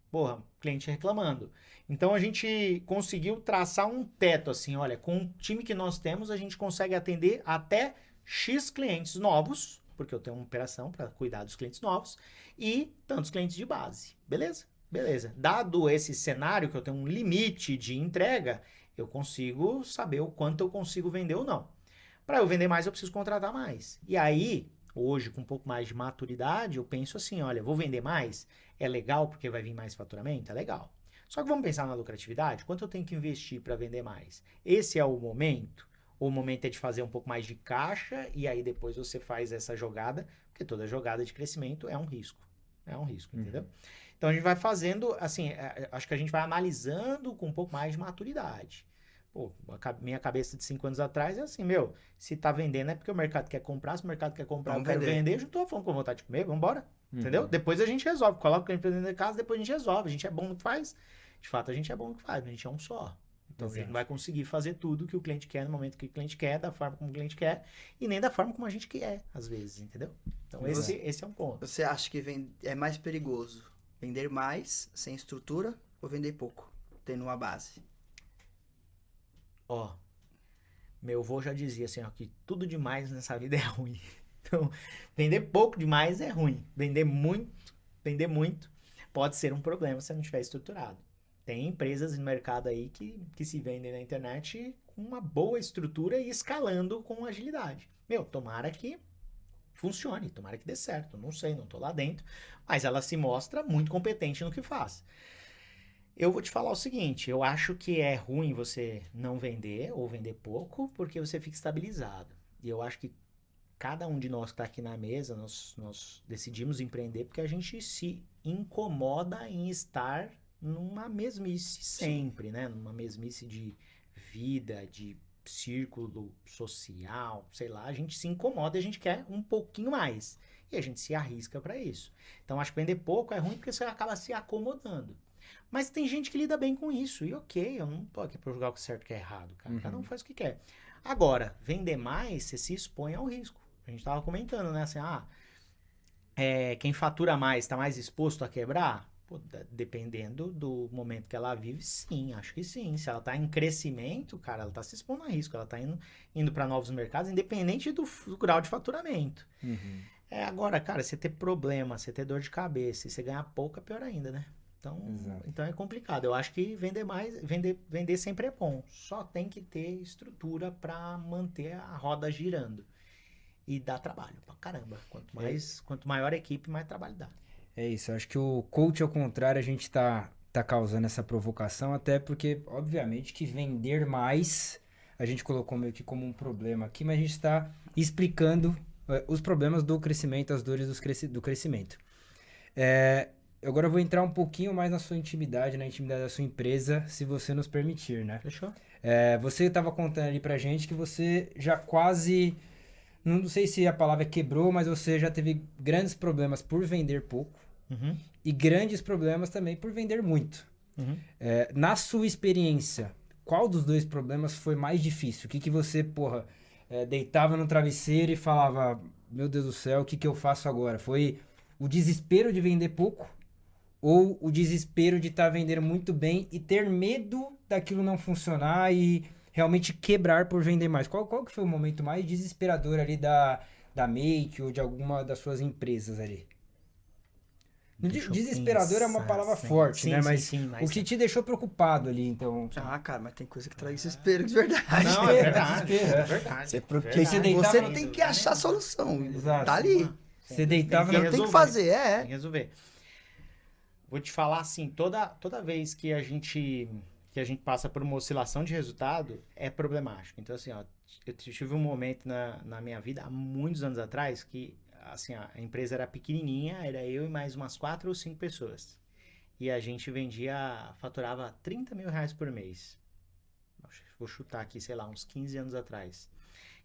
B: Porra, cliente reclamando. Então a gente conseguiu traçar um teto assim, olha, com o time que nós temos, a gente consegue atender até X clientes novos porque eu tenho uma operação para cuidar dos clientes novos e tantos clientes de base. Beleza? Beleza. Dado esse cenário que eu tenho um limite de entrega, eu consigo saber o quanto eu consigo vender ou não. Para eu vender mais, eu preciso contratar mais. E aí, hoje, com um pouco mais de maturidade, eu penso assim, olha, vou vender mais? É legal porque vai vir mais faturamento? É legal. Só que vamos pensar na lucratividade? Quanto eu tenho que investir para vender mais? Esse é o momento? Ou o momento é de fazer um pouco mais de caixa e aí depois você faz essa jogada? Porque toda jogada de crescimento é um risco. É um risco, entendeu? Então a gente vai fazendo, assim, acho que a gente vai analisando com um pouco mais de maturidade. Pô, minha cabeça de 5 anos atrás é assim, se tá vendendo é porque o mercado quer comprar, se o mercado quer comprar, eu quero vender, eu não tô falando com vontade de comer, vamos embora, entendeu? Depois a gente resolve, coloca o cliente dentro de casa, depois a gente resolve, a gente é bom no que faz, de fato a gente é bom no que faz, mas a gente é um só. Então a gente não vai conseguir fazer tudo que o cliente quer no momento que o cliente quer, da forma como o cliente quer, e nem da forma como a gente quer, às vezes, entendeu? Então esse é um ponto.
C: Você acha que é mais perigoso vender mais, sem estrutura, ou vender pouco, tendo uma base?
B: Ó, meu avô já dizia assim, ó, que tudo demais nessa vida é ruim. Então, vender pouco demais é ruim. Vender muito pode ser um problema se não estiver estruturado. Tem empresas no mercado aí que se vendem na internet com uma boa estrutura e escalando com agilidade. Tomara que funcione, tomara que dê certo. Não sei, não tô lá dentro, mas ela se mostra muito competente no que faz. Eu vou te falar o seguinte, eu acho que é ruim você não vender ou vender pouco porque você fica estabilizado. E eu acho que cada um de nós que está aqui na mesa, nós decidimos empreender porque a gente se incomoda em estar numa mesmice sempre, né? Numa mesmice de vida, de círculo social, sei lá. A gente se incomoda e a gente quer um pouquinho mais. E a gente se arrisca para isso. Então, acho que vender pouco é ruim porque você acaba se acomodando. Mas tem gente que lida bem com isso. E ok, eu não tô aqui pra julgar o que é certo e o que é errado, cara. Cada um faz o que quer. Agora, vender mais, você se expõe ao risco. A gente tava comentando, né? Assim, quem fatura mais tá mais exposto a quebrar? Pô, dependendo do momento que ela vive, sim, acho que sim. Se ela tá em crescimento, cara, ela tá se expondo a risco. Ela tá indo para novos mercados, independente do grau de faturamento. Agora, cara, você ter problema, você ter dor de cabeça e você ganhar pouco, é pior ainda, né? Então é complicado. Eu acho que vender sempre é bom. Só tem que ter estrutura para manter a roda girando. E dá trabalho pra caramba. Quanto maior a equipe, mais trabalho dá.
A: É isso, eu acho que o coach, ao contrário, a gente tá causando essa provocação, até porque, obviamente, que vender mais, a gente colocou meio que como um problema aqui, mas a gente está explicando os problemas do crescimento, as dores do crescimento. Agora eu vou entrar um pouquinho mais na sua intimidade, na intimidade da sua empresa, se você nos permitir, né?
B: Fechou?
A: Você estava contando ali pra gente que você já quase, não sei se a palavra quebrou, mas você já teve grandes problemas por vender pouco e grandes problemas também por vender muito. Na sua experiência, qual dos dois problemas foi mais difícil? O que você, deitava no travesseiro e falava, meu Deus do céu, o que eu faço agora? Foi o desespero de vender pouco? Ou o desespero de estar vendendo muito bem e ter medo daquilo não funcionar e realmente quebrar por vender mais? Qual que foi o momento mais desesperador ali da Make ou de alguma das suas empresas ali? Desesperador é uma palavra forte, né? Mas o que te deixou preocupado ali, então?
C: Cara, mas tem coisa que traz desespero de verdade.
B: Não, é verdade. É verdade.
C: Você tem que achar a solução.
A: Exato.
C: Tá ali.
A: Você deitava...
C: Tem que fazer,
B: Tem que resolver. Vou te falar assim, toda vez que a gente passa por uma oscilação de resultado, é problemático. Então, assim, eu tive um momento na minha vida, há muitos anos atrás, que assim, a empresa era pequenininha, era eu e mais umas 4 ou 5 pessoas. E a gente faturava 30 mil reais por mês. Vou chutar aqui, sei lá, uns 15 anos atrás.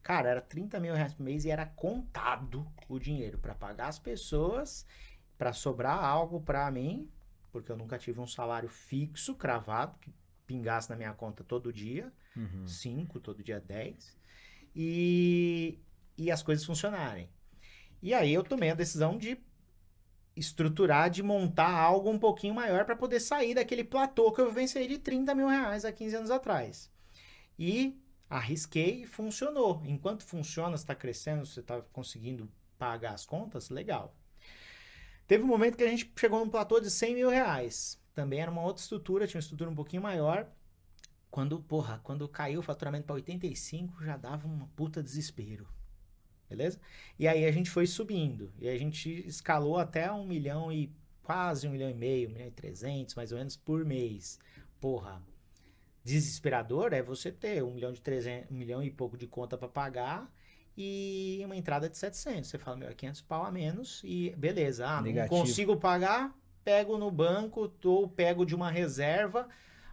B: Cara, era 30 mil reais por mês e era contado o dinheiro para pagar as pessoas, para sobrar algo para mim, porque eu nunca tive um salário fixo, cravado, que pingasse na minha conta todo dia, 5, todo dia 10, e as coisas funcionarem. E aí eu tomei a decisão de estruturar, de montar algo um pouquinho maior para poder sair daquele platô que eu venci de 30 mil reais há 15 anos atrás. E arrisquei e funcionou. Enquanto funciona, você está crescendo, você está conseguindo pagar as contas, legal. Teve um momento que a gente chegou num platô de R$100 mil. Também era uma outra estrutura, tinha uma estrutura um pouquinho maior. Quando caiu o faturamento para 85, já dava uma puta desespero. Beleza? E aí a gente foi subindo. E a gente escalou até 1 milhão e quase 1,5 milhão, 1,3 milhão mais ou menos por mês. Porra, desesperador é você ter 1 milhão e pouco de conta para pagar e uma entrada de 700. Você fala, meu, é 500 pau a menos e beleza. Ah, não consigo pagar, pego no banco ou pego de uma reserva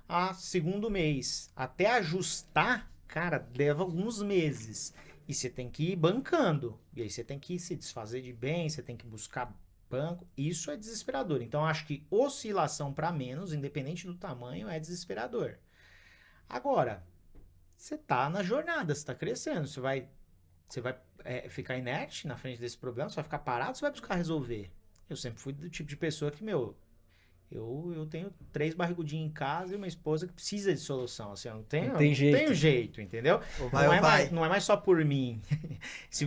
B: a segundo mês. Até ajustar, cara, leva alguns meses. E você tem que ir bancando. E aí você tem que se desfazer de bem, você tem que buscar banco. Isso é desesperador. Então, acho que oscilação para menos, independente do tamanho, é desesperador. Agora, você tá na jornada, você tá crescendo. Você vai ficar inerte na frente desse problema, você vai ficar parado, você vai buscar resolver. Eu sempre fui do tipo de pessoa que, eu tenho 3 barrigudinhos em casa e uma esposa que precisa de solução. Assim, eu não tenho jeito, entendeu? Não é mais só por mim.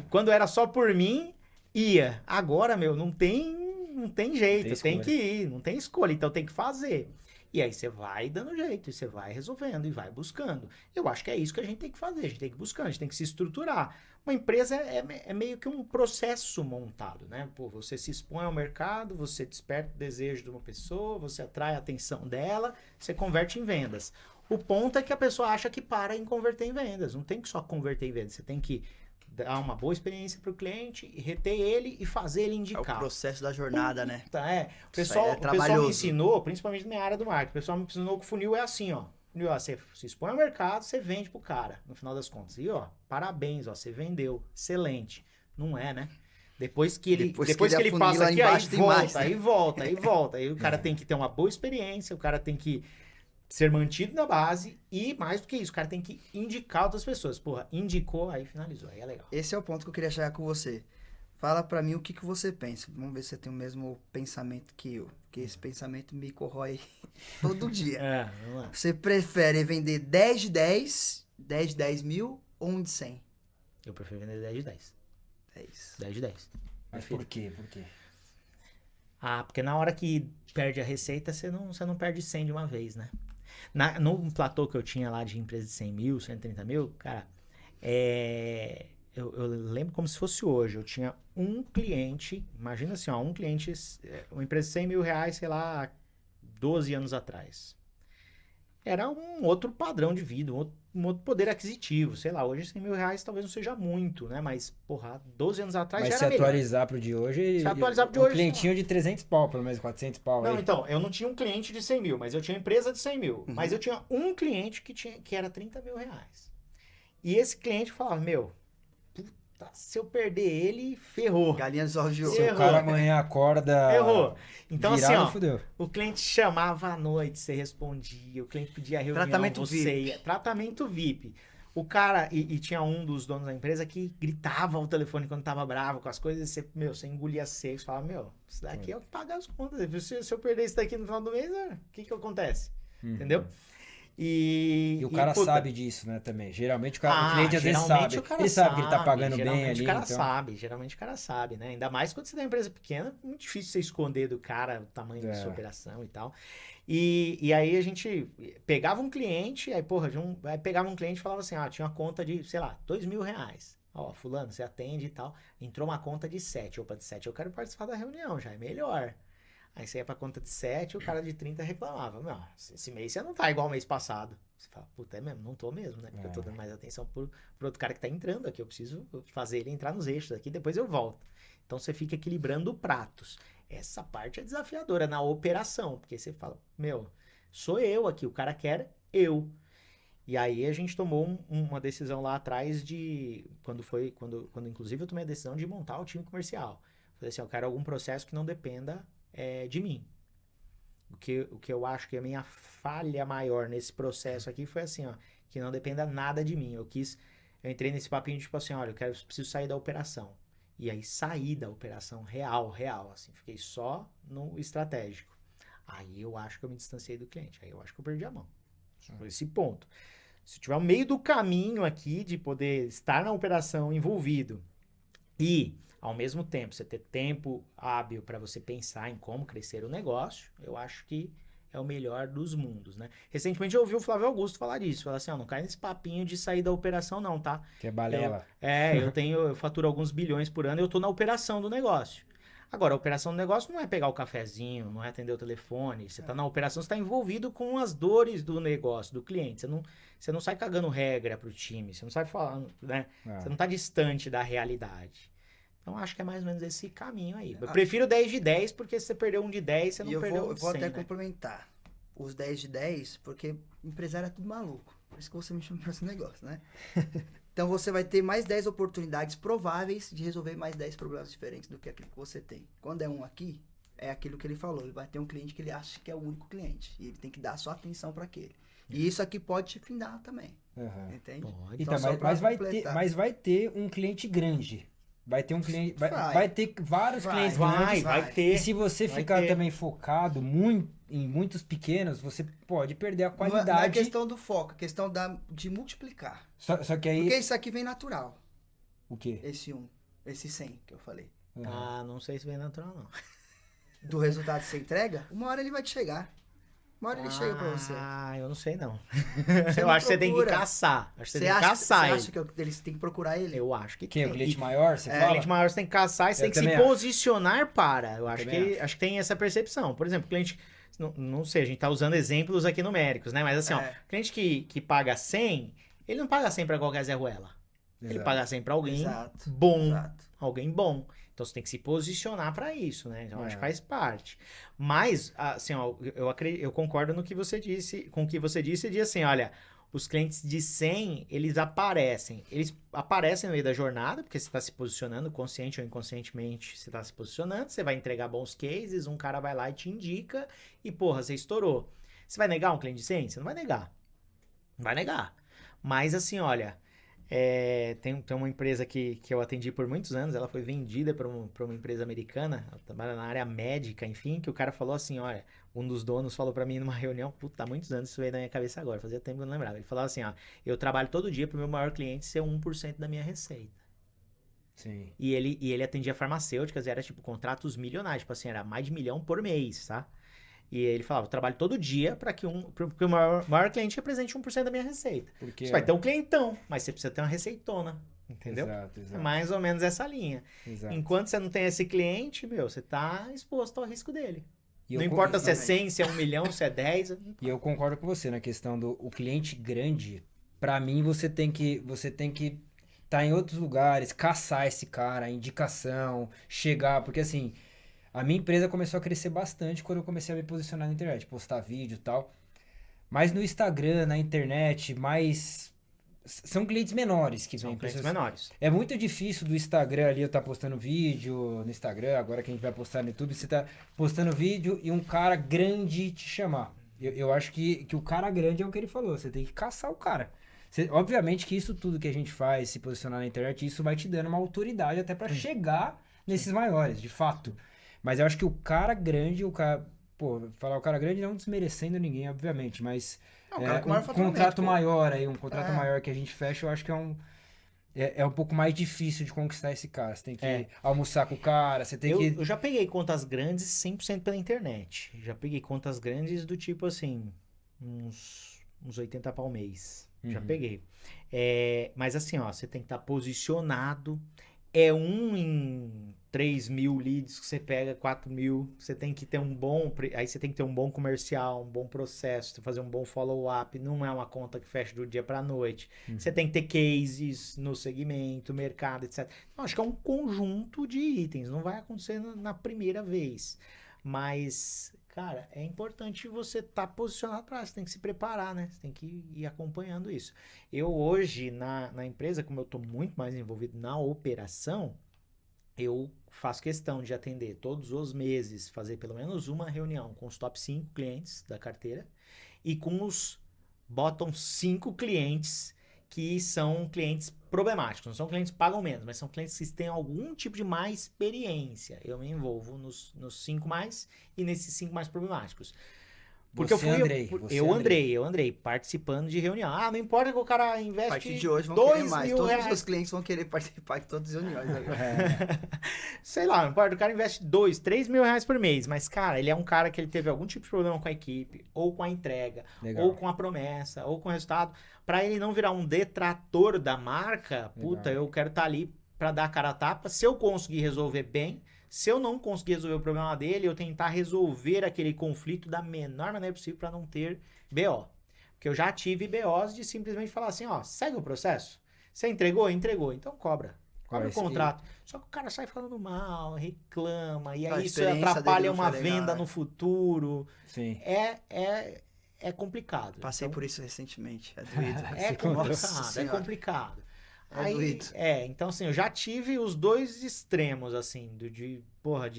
B: Quando era só por mim, ia. Agora, não tem jeito, tem que ir, não tem escolha, então tem que fazer. E aí você vai dando jeito, e você vai resolvendo, e vai buscando. Eu acho que é isso que a gente tem que fazer, a gente tem que buscar, a gente tem que se estruturar. Uma empresa é meio que um processo montado, né? Pô, você se expõe ao mercado, você desperta o desejo de uma pessoa, você atrai a atenção dela, você converte em vendas. O ponto é que a pessoa acha que para em converter em vendas. Não tem que só converter em vendas, você tem que dar uma boa experiência para o cliente, reter ele e fazer ele indicar.
C: É o processo da jornada, né?
B: O pessoal me ensinou, principalmente na minha área do marketing, o pessoal me ensinou que o funil é assim, ó. Você se expõe ao mercado, você vende pro cara, no final das contas. E, parabéns, você vendeu. Excelente. Não é, né? Depois que ele passa aqui, aí volta. Aí o cara tem que ter uma boa experiência, o cara tem que ser mantido na base e, mais do que isso, o cara tem que indicar outras pessoas. Porra, indicou, aí finalizou, aí é legal.
C: Esse é o ponto que eu queria chegar com você. Fala pra mim o que você pensa. Vamos ver se você tem o mesmo pensamento que eu. Porque esse pensamento me corrói todo dia.
B: Vamos lá.
C: Você prefere vender 10 de 10, 10 de 10 mil ou 1 de 100?
B: Eu prefiro vender 10 de 10. 10 de 10.
A: Mas por quê?
B: Porque na hora que perde a receita, você não perde 100 de uma vez, né? No platô que eu tinha lá de empresa de 100 mil, 130 mil, cara, eu lembro como se fosse hoje. Eu tinha um cliente, imagina assim, um cliente, uma empresa de 100 mil reais, sei lá, 12 anos atrás. Era um outro padrão de vida, um outro poder aquisitivo. Sei lá, hoje 100 mil reais talvez não seja muito, né? Mas, 12 anos atrás já era melhor.
A: Mas se atualizar pro de hoje... clientinho de 300 pau, pelo menos 400 pau.
B: Não, então, eu não tinha um cliente de 100 mil, mas eu tinha empresa de 100 mil. Uhum. Mas eu tinha um cliente que era 30 mil reais. E esse cliente falava, se eu perder ele, ferrou.
C: Galinha dos ovos de ouro.
A: Se o cara amanhã acorda...
B: Ferrou. Então,
A: virado,
B: assim,
A: fudeu.
B: O cliente chamava à noite, você respondia, o cliente pedia reunião,
C: Tratamento VIP.
B: Tratamento VIP. O cara, e tinha um dos donos da empresa que gritava ao telefone quando tava bravo com as coisas, e você engolia seco, você falava, isso daqui é o que paga as contas. Se eu perder isso daqui no final do mês, o que acontece? Entendeu?
A: E o cara sabe disso, né, também. Geralmente o cliente às vezes sabe. Ele sabe que ele tá pagando bem ali.
B: Geralmente o cara sabe, né? Ainda mais quando você tem uma empresa pequena, é muito difícil você esconder do cara o tamanho da sua operação e tal. E aí a gente pegava um cliente, aí pegava um cliente e falava assim, tinha uma conta de, sei lá, 2 mil reais. Fulano, você atende e tal. Entrou uma conta de 7. Opa, de 7 eu quero participar da reunião, já é melhor. Aí você ia pra conta de 7, o cara de 30 reclamava. Esse mês você não tá igual o mês passado. Você fala, puta, é mesmo? Não tô mesmo, né? Porque eu tô dando mais atenção pro outro cara que tá entrando aqui. Eu preciso fazer ele entrar nos eixos aqui, depois eu volto. Então você fica equilibrando pratos. Essa parte é desafiadora na operação, porque você fala, sou eu aqui, o cara quer eu. E aí a gente tomou uma decisão lá atrás quando inclusive eu tomei a decisão de montar o time comercial. Falei assim, eu quero algum processo que não dependa de mim. O que eu acho que a minha falha maior nesse processo aqui foi assim, que não dependa nada de mim. Eu entrei nesse papinho de tipo assim, olha, preciso sair da operação. E aí saí da operação real, assim, fiquei só no estratégico. Aí eu acho que eu me distanciei do cliente, aí eu acho que eu perdi a mão. Por esse ponto. Se eu tiver o meio do caminho aqui de poder estar na operação envolvido e ao mesmo tempo você ter tempo hábil para você pensar em como crescer o negócio, eu acho que é o melhor dos mundos, né? Recentemente eu ouvi o Flávio Augusto falar disso. Falar assim, ó, não cai nesse papinho de sair da operação não, tá?
A: Que é balela.
B: Eu faturo alguns bilhões por ano e eu tô na operação do negócio. Agora, a operação do negócio não é pegar o cafezinho, não é atender o telefone. Você tá na operação, você tá envolvido com as dores do negócio, do cliente. Você não sai cagando regra pro time, você não sai falando, né? Você não tá distante da realidade. Então, acho que é mais ou menos esse caminho aí. Eu prefiro 10 de 10, porque se você perdeu um de 10, você não perdeu um de 100,
C: eu vou até
B: né?
C: complementar os 10 de 10, porque empresário é tudo maluco. Por isso que você me chama pra esse negócio, né? Então, você vai ter mais 10 oportunidades prováveis de resolver mais 10 problemas diferentes do que aquilo que você tem. Quando é um aqui, é aquilo que ele falou. Ele vai ter um cliente que ele acha que é o único cliente. E ele tem que dar sua atenção para aquele. E isso aqui pode te findar também. Entende?
B: Pode.
A: Então, mas vai ter um cliente grande. Vai ter um cliente. Vai ter vários clientes grandes.
B: Vai ter.
A: E se você ficar também focado em muitos pequenos, você pode perder a qualidade.
C: Não é questão do foco, é questão de multiplicar.
A: Só que aí.
C: Porque isso aqui vem natural.
A: O quê?
C: Esse 100 que eu falei.
B: Ah, não sei se vem natural, não.
C: Do resultado que você entrega, uma hora ele vai te chegar. Uma hora ele chega pra você.
B: Ah, eu não sei não.
C: Você
B: Eu
C: não
B: acho que você tem que
C: procura.
B: caçar. Acho que
C: Você acha que eles têm que procurar ele?
B: Eu acho que
A: Quem é o
B: tem.
A: cliente maior? Você
B: O
A: fala?
B: cliente maior você tem que caçar e você
A: Eu
B: tem que se
A: também acho.
B: posicionar para. Eu acho
A: também
B: que tem essa percepção. Por exemplo, cliente. Não sei, a gente tá usando exemplos aqui numéricos, né? Mas assim, ó, cliente que paga 100, ele não paga 100 para qualquer Zé Ruela. Ele
A: Exato.
B: paga 100 para alguém
C: Exato.
B: bom.
C: Exato.
B: Alguém bom. Então você tem que se posicionar para isso, né? Então acho que faz parte. Mas, assim, ó, eu concordo no que você disse, com o que você disse, de assim, olha, os clientes de 100, eles aparecem no meio da jornada, porque você está se posicionando, consciente ou inconscientemente, você está se posicionando, você vai entregar bons cases, um cara vai lá e te indica, e porra, você estourou. Você vai negar um cliente de 100? Você não vai negar. Não vai negar. Mas assim, olha, tem uma empresa que eu atendi por muitos anos, ela foi vendida para uma empresa americana, ela trabalha na área médica, enfim, que o cara falou assim, olha, um dos donos falou para mim numa reunião, puta, há muitos anos isso veio na minha cabeça agora, fazia tempo que eu não lembrava. Ele falava assim, ó, eu trabalho todo dia para o meu maior cliente ser 1% da minha receita.
A: Sim.
B: E ele atendia farmacêuticas e era tipo contratos milionários, tipo assim, era mais de 1 milhão por mês, tá? E ele falava, eu trabalho todo dia para que o maior cliente represente 1% da minha receita.
A: Porque
B: Você vai ter um clientão, mas você precisa ter uma receitona, entendeu?
A: Exato.
B: É mais ou menos essa linha.
A: Exato.
B: Enquanto você não tem esse cliente, você tá exposto ao risco dele.
A: E
B: Não
A: eu
B: importa se é
C: exatamente.
B: 100, se é 1 milhão, se é 10.
A: E eu concordo com você na questão do o cliente grande. Pra mim, você tem que estar em outros lugares, caçar esse cara, indicação, chegar, porque assim, a minha empresa começou a crescer bastante quando eu comecei a me posicionar na internet, postar vídeo e tal. Mas no Instagram, na internet, são clientes menores que
B: São
A: vêm.
B: clientes menores.
A: É muito difícil do Instagram ali, eu tá postando vídeo no Instagram, agora que a gente vai postar no YouTube, você tá postando vídeo e um cara grande te chamar. Eu acho que o cara grande é o que ele falou, você tem que caçar o cara. Obviamente que isso tudo que a gente faz, se posicionar na internet, isso vai te dando uma autoridade até pra chegar nesses maiores, de fato. Mas eu acho que o cara grande, falar o cara grande não desmerecendo ninguém, obviamente, mas
C: Não, o cara com maior
A: um
C: faturamento,
A: contrato
C: pô.
A: maior aí, um contrato maior que a gente fecha, eu acho que é um pouco mais difícil de conquistar esse cara. Você tem que almoçar com o cara, você tem que...
B: Eu já peguei contas grandes 100% pela internet. Já peguei contas grandes do tipo assim, uns 80 pau mês. Já peguei. Mas assim, ó, você tem que estar posicionado. É 1 em 3 mil leads que você pega, 4 mil. Você tem que ter aí você tem que ter um bom comercial, um bom processo, você fazer um bom follow-up. Não é uma conta que fecha do dia pra noite. Você tem que ter cases no segmento, mercado, etc. Então, acho que é um conjunto de itens. Não vai acontecer na primeira vez. Mas, cara, é importante você estar posicionado para isso. Você tem que se preparar, né? Você tem que ir acompanhando isso. Eu hoje, na empresa, como eu estou muito mais envolvido na operação, eu faço questão de atender todos os meses, fazer pelo menos uma reunião com os top 5 clientes da carteira e com os bottom 5 clientes que são clientes problemáticos. Não são clientes que pagam menos, mas são clientes que têm algum tipo de má experiência. Eu me envolvo nos 5 mais e nesses 5 mais problemáticos. Porque
A: Você,
B: eu Andrei, participando de reunião. Ah, não importa que o cara
C: A
B: investe
C: partir de hoje vão
B: 2
C: querer mais.
B: mil
C: Todos
B: reais.
C: os seus clientes vão querer participar de todas as reuniões agora.
B: Sei lá, não importa, o cara investe 2, 3 mil reais por mês, mas, cara, ele é um cara que ele teve algum tipo de problema com a equipe, ou com a entrega,
A: Legal.
B: ou com a promessa, ou com o resultado, pra ele não virar um detrator da marca. Puta,
A: Legal.
B: eu quero estar ali pra dar a cara a tapa. Se eu conseguir resolver bem, se eu não conseguir resolver o problema dele, eu tentar resolver aquele conflito da menor maneira possível pra não ter BO. Porque eu já tive BOs de simplesmente falar assim, ó, segue o processo. Você entregou? Entregou. Então cobra. Cobra o contrato. Só que o cara sai falando mal, reclama, e aí isso atrapalha uma venda no futuro.
A: Sim.
B: É complicado.
C: Passei por isso recentemente. É doído.
B: É complicado. Aí,
C: doído.
B: Então assim, eu já tive os dois extremos, assim, de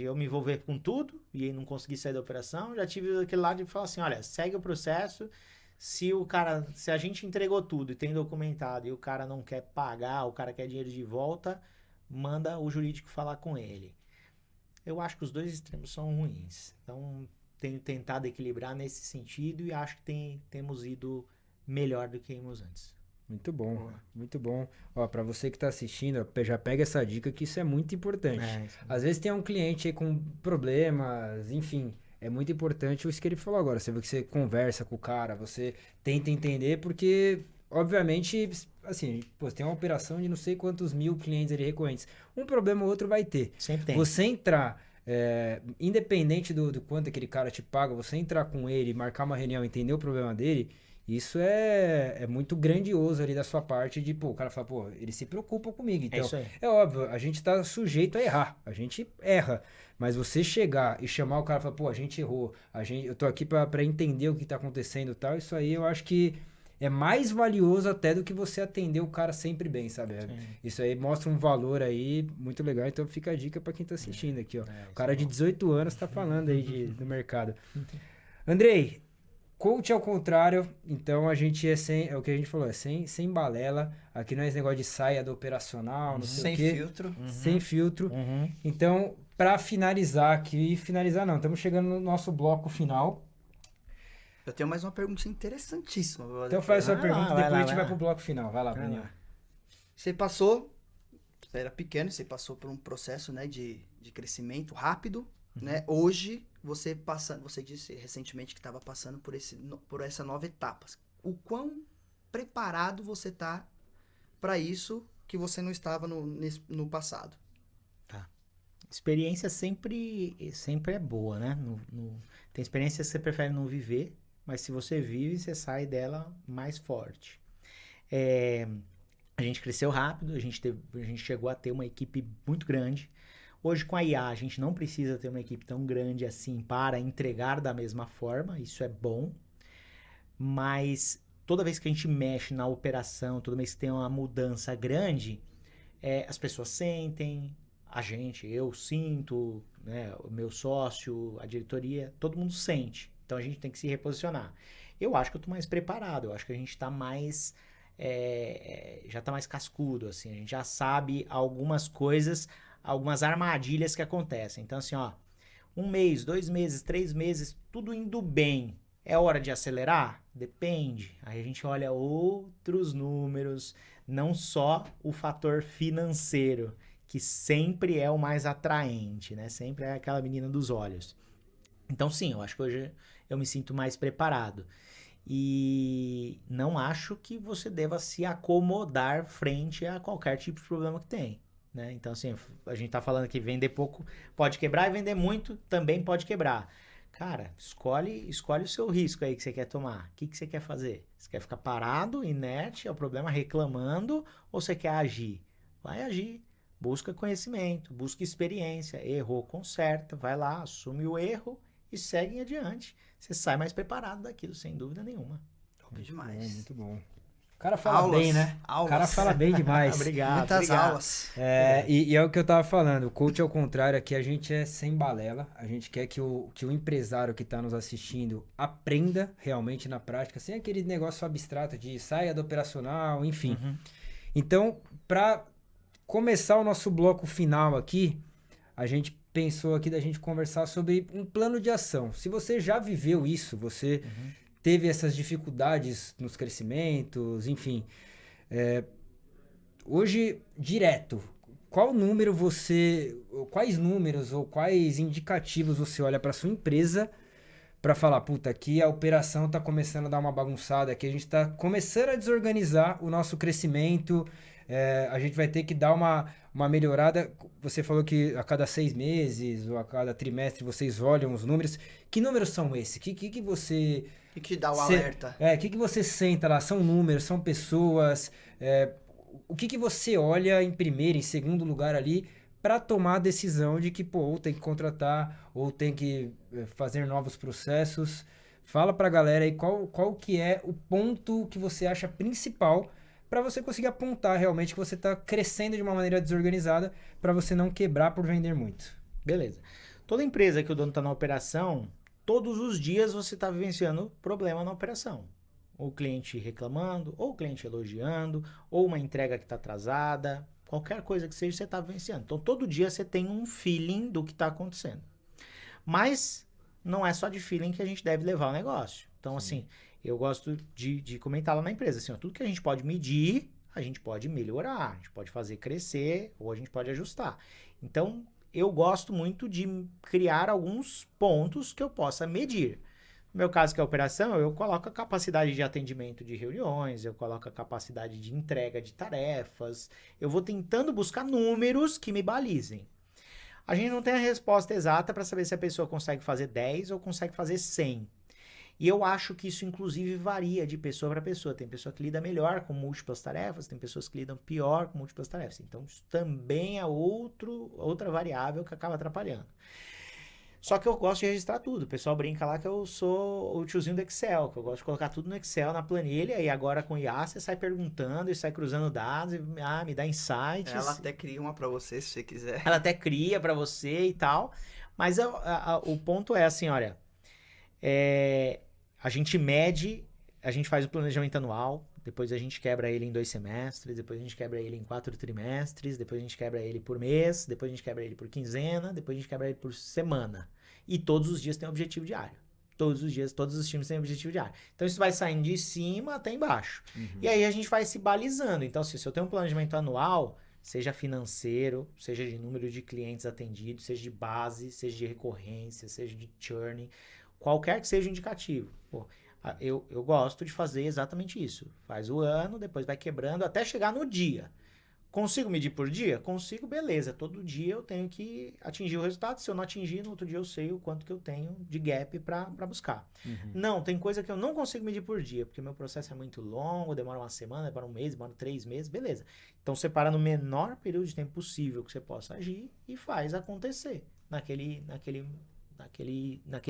B: eu me envolver com tudo e aí não conseguir sair da operação. Já tive aquele lado de falar assim, olha, segue o processo. Se a gente entregou tudo e tem documentado e o cara não quer pagar, o cara quer dinheiro de volta, manda o jurídico falar com ele. Eu acho que os dois extremos são ruins. Então, tenho tentado equilibrar nesse sentido e acho que temos ido melhor do que íamos antes.
A: Muito bom, muito bom. Ó, pra você que tá assistindo, ó, já pega essa dica que isso é muito importante. Às vezes tem um cliente aí com problemas, enfim, é muito importante isso que ele falou agora. Você vê que você conversa com o cara, você tenta entender, porque, obviamente, assim, pô, tem uma operação de não sei quantos mil clientes ali recorrentes. Um problema ou outro vai ter.
B: Sempre tem.
A: Você entrar, independente do quanto aquele cara te paga, você entrar com ele, marcar uma reunião, entender o problema dele, isso é muito grandioso ali da sua parte de, pô, o cara fala, pô, ele se preocupa comigo. Então,
B: isso aí.
A: é óbvio, a gente tá sujeito a errar. A gente erra. Mas você chegar e chamar o cara e falar, pô, a gente errou. Eu tô aqui pra entender o que tá acontecendo e tal. Isso aí eu acho que é mais valioso até do que você atender o cara sempre bem, sabe? Isso aí mostra um valor aí muito legal. Então fica a dica pra quem tá assistindo aqui, ó. O cara de 18 anos tá falando aí do mercado. Andrei, coach ao contrário, então a gente é o que a gente falou, sem balela, aqui não é esse negócio de saia do operacional, não sei o quê.
C: Filtro.
A: Sem filtro. Então, para finalizar aqui, não, estamos chegando no nosso bloco final.
C: Eu tenho mais uma pergunta interessantíssima.
A: Então faz a sua pergunta, depois a gente vai pro bloco final. Vai lá, Bruninho.
C: Você era pequeno, você passou por um processo, né, de crescimento rápido, né? Hoje, você disse recentemente que estava passando por essa nova etapa. O quão preparado você está para isso que você não estava no passado?
B: Tá. Experiência sempre é boa, né? Tem experiência que você prefere não viver, mas se você vive, você sai dela mais forte. A gente cresceu rápido, a gente chegou a ter uma equipe muito grande. Hoje, com a IA, a gente não precisa ter uma equipe tão grande assim para entregar da mesma forma, isso é bom. Mas toda vez que a gente mexe na operação, toda vez que tem uma mudança grande, as pessoas sentem, eu sinto, né, o meu sócio, a diretoria, todo mundo sente. Então, a gente tem que se reposicionar. Eu acho que eu estou mais preparado, eu acho que a gente está mais... já está mais cascudo, assim, a gente já sabe algumas coisas, algumas armadilhas que acontecem. Então, assim, ó, 1 mês, 2 meses, 3 meses, tudo indo bem. É hora de acelerar? Depende. Aí a gente olha outros números, não só o fator financeiro, que sempre é o mais atraente, né? Sempre é aquela menina dos olhos. Então, sim, eu acho que hoje eu me sinto mais preparado. E não acho que você deva se acomodar frente a qualquer tipo de problema que tem, né? Então, assim, a gente tá falando que vender pouco pode quebrar e vender muito também pode quebrar. Cara, escolhe o seu risco aí que você quer tomar. O que você quer fazer? Você quer ficar parado, inerte ao problema, reclamando, ou você quer agir? Vai agir. Busca conhecimento, busca experiência. Errou, conserta, vai lá, assume o erro e segue adiante. Você sai mais preparado daquilo, sem dúvida nenhuma.
C: Top demais.
A: Muito bom. O cara fala bem, né? O cara fala bem demais.
B: Obrigado.
C: Muitas aulas.
A: E é o que eu tava falando. O coach, ao contrário, aqui a gente é sem balela. A gente quer que o empresário que tá nos assistindo aprenda realmente na prática, sem aquele negócio abstrato de saia do operacional, enfim. Então, para começar o nosso bloco final aqui, a gente pensou aqui da gente conversar sobre um plano de ação. Se você já viveu isso, você teve essas dificuldades nos crescimentos, enfim. Hoje, direto, quais números ou quais indicativos você olha para sua empresa para falar, puta, aqui a operação tá começando a dar uma bagunçada, aqui a gente tá começando a desorganizar o nosso crescimento, a gente vai ter que dar uma melhorada. Você falou que a cada 6 meses ou a cada trimestre vocês olham os números. Que números são esses? Que você...
C: O que dá o alerta?
A: O que você senta lá? São números, são pessoas... o que você olha em primeiro, em segundo lugar ali para tomar a decisão de que, pô, ou tem que contratar, ou tem que fazer novos processos? Fala pra galera aí qual que é o ponto que você acha principal para você conseguir apontar realmente que você está crescendo de uma maneira desorganizada para você não quebrar por vender muito.
B: Beleza. Toda empresa que o dono está na operação, todos os dias você está vivenciando problema na operação. Ou o cliente reclamando, ou o cliente elogiando, ou uma entrega que está atrasada, qualquer coisa que seja, você está vivenciando. Então, todo dia você tem um feeling do que está acontecendo. Mas não é só de feeling que a gente deve levar o negócio. Então, assim, eu gosto de comentar lá na empresa, assim, ó, tudo que a gente pode medir, a gente pode melhorar, a gente pode fazer crescer, ou a gente pode ajustar. Então, eu gosto muito de criar alguns pontos que eu possa medir. No meu caso, que é a operação, eu coloco a capacidade de atendimento de reuniões, eu coloco a capacidade de entrega de tarefas, eu vou tentando buscar números que me balizem. A gente não tem a resposta exata para saber se a pessoa consegue fazer 10 ou consegue fazer 100. E eu acho que isso, inclusive, varia de pessoa para pessoa. Tem pessoa que lida melhor com múltiplas tarefas, tem pessoas que lidam pior com múltiplas tarefas. Então, isso também é outra variável que acaba atrapalhando. Só que eu gosto de registrar tudo. O pessoal brinca lá que eu sou o tiozinho do Excel, que eu gosto de colocar tudo no Excel, na planilha, e agora com o IA você sai perguntando e sai cruzando dados, e me dá insights.
C: Ela até cria uma para você, se você quiser.
B: Ela até cria para você e tal. Mas o ponto é assim, olha, a gente mede, a gente faz o planejamento anual, depois a gente quebra ele em 2 semestres, depois a gente quebra ele em 4 trimestres, depois a gente quebra ele por mês, depois a gente quebra ele por quinzena, depois a gente quebra ele por semana. E todos os dias tem objetivo diário. Todos os dias, todos os times têm objetivo diário. Então isso vai saindo de cima até embaixo. E aí a gente vai se balizando. Então, se eu tenho um planejamento anual, seja financeiro, seja de número de clientes atendidos, seja de base, seja de recorrência, seja de churning, qualquer que seja o indicativo. Pô, eu gosto de fazer exatamente isso. Faz o ano, depois vai quebrando até chegar no dia. Consigo medir por dia? Consigo, beleza. Todo dia eu tenho que atingir o resultado. Se eu não atingir, no outro dia eu sei o quanto que eu tenho de gap para buscar. Não, tem coisa que eu não consigo medir por dia, porque meu processo é muito longo, demora uma semana, demora um mês, demora 3 meses, beleza. Então separa no menor período de tempo possível que você possa agir e faz acontecer naquele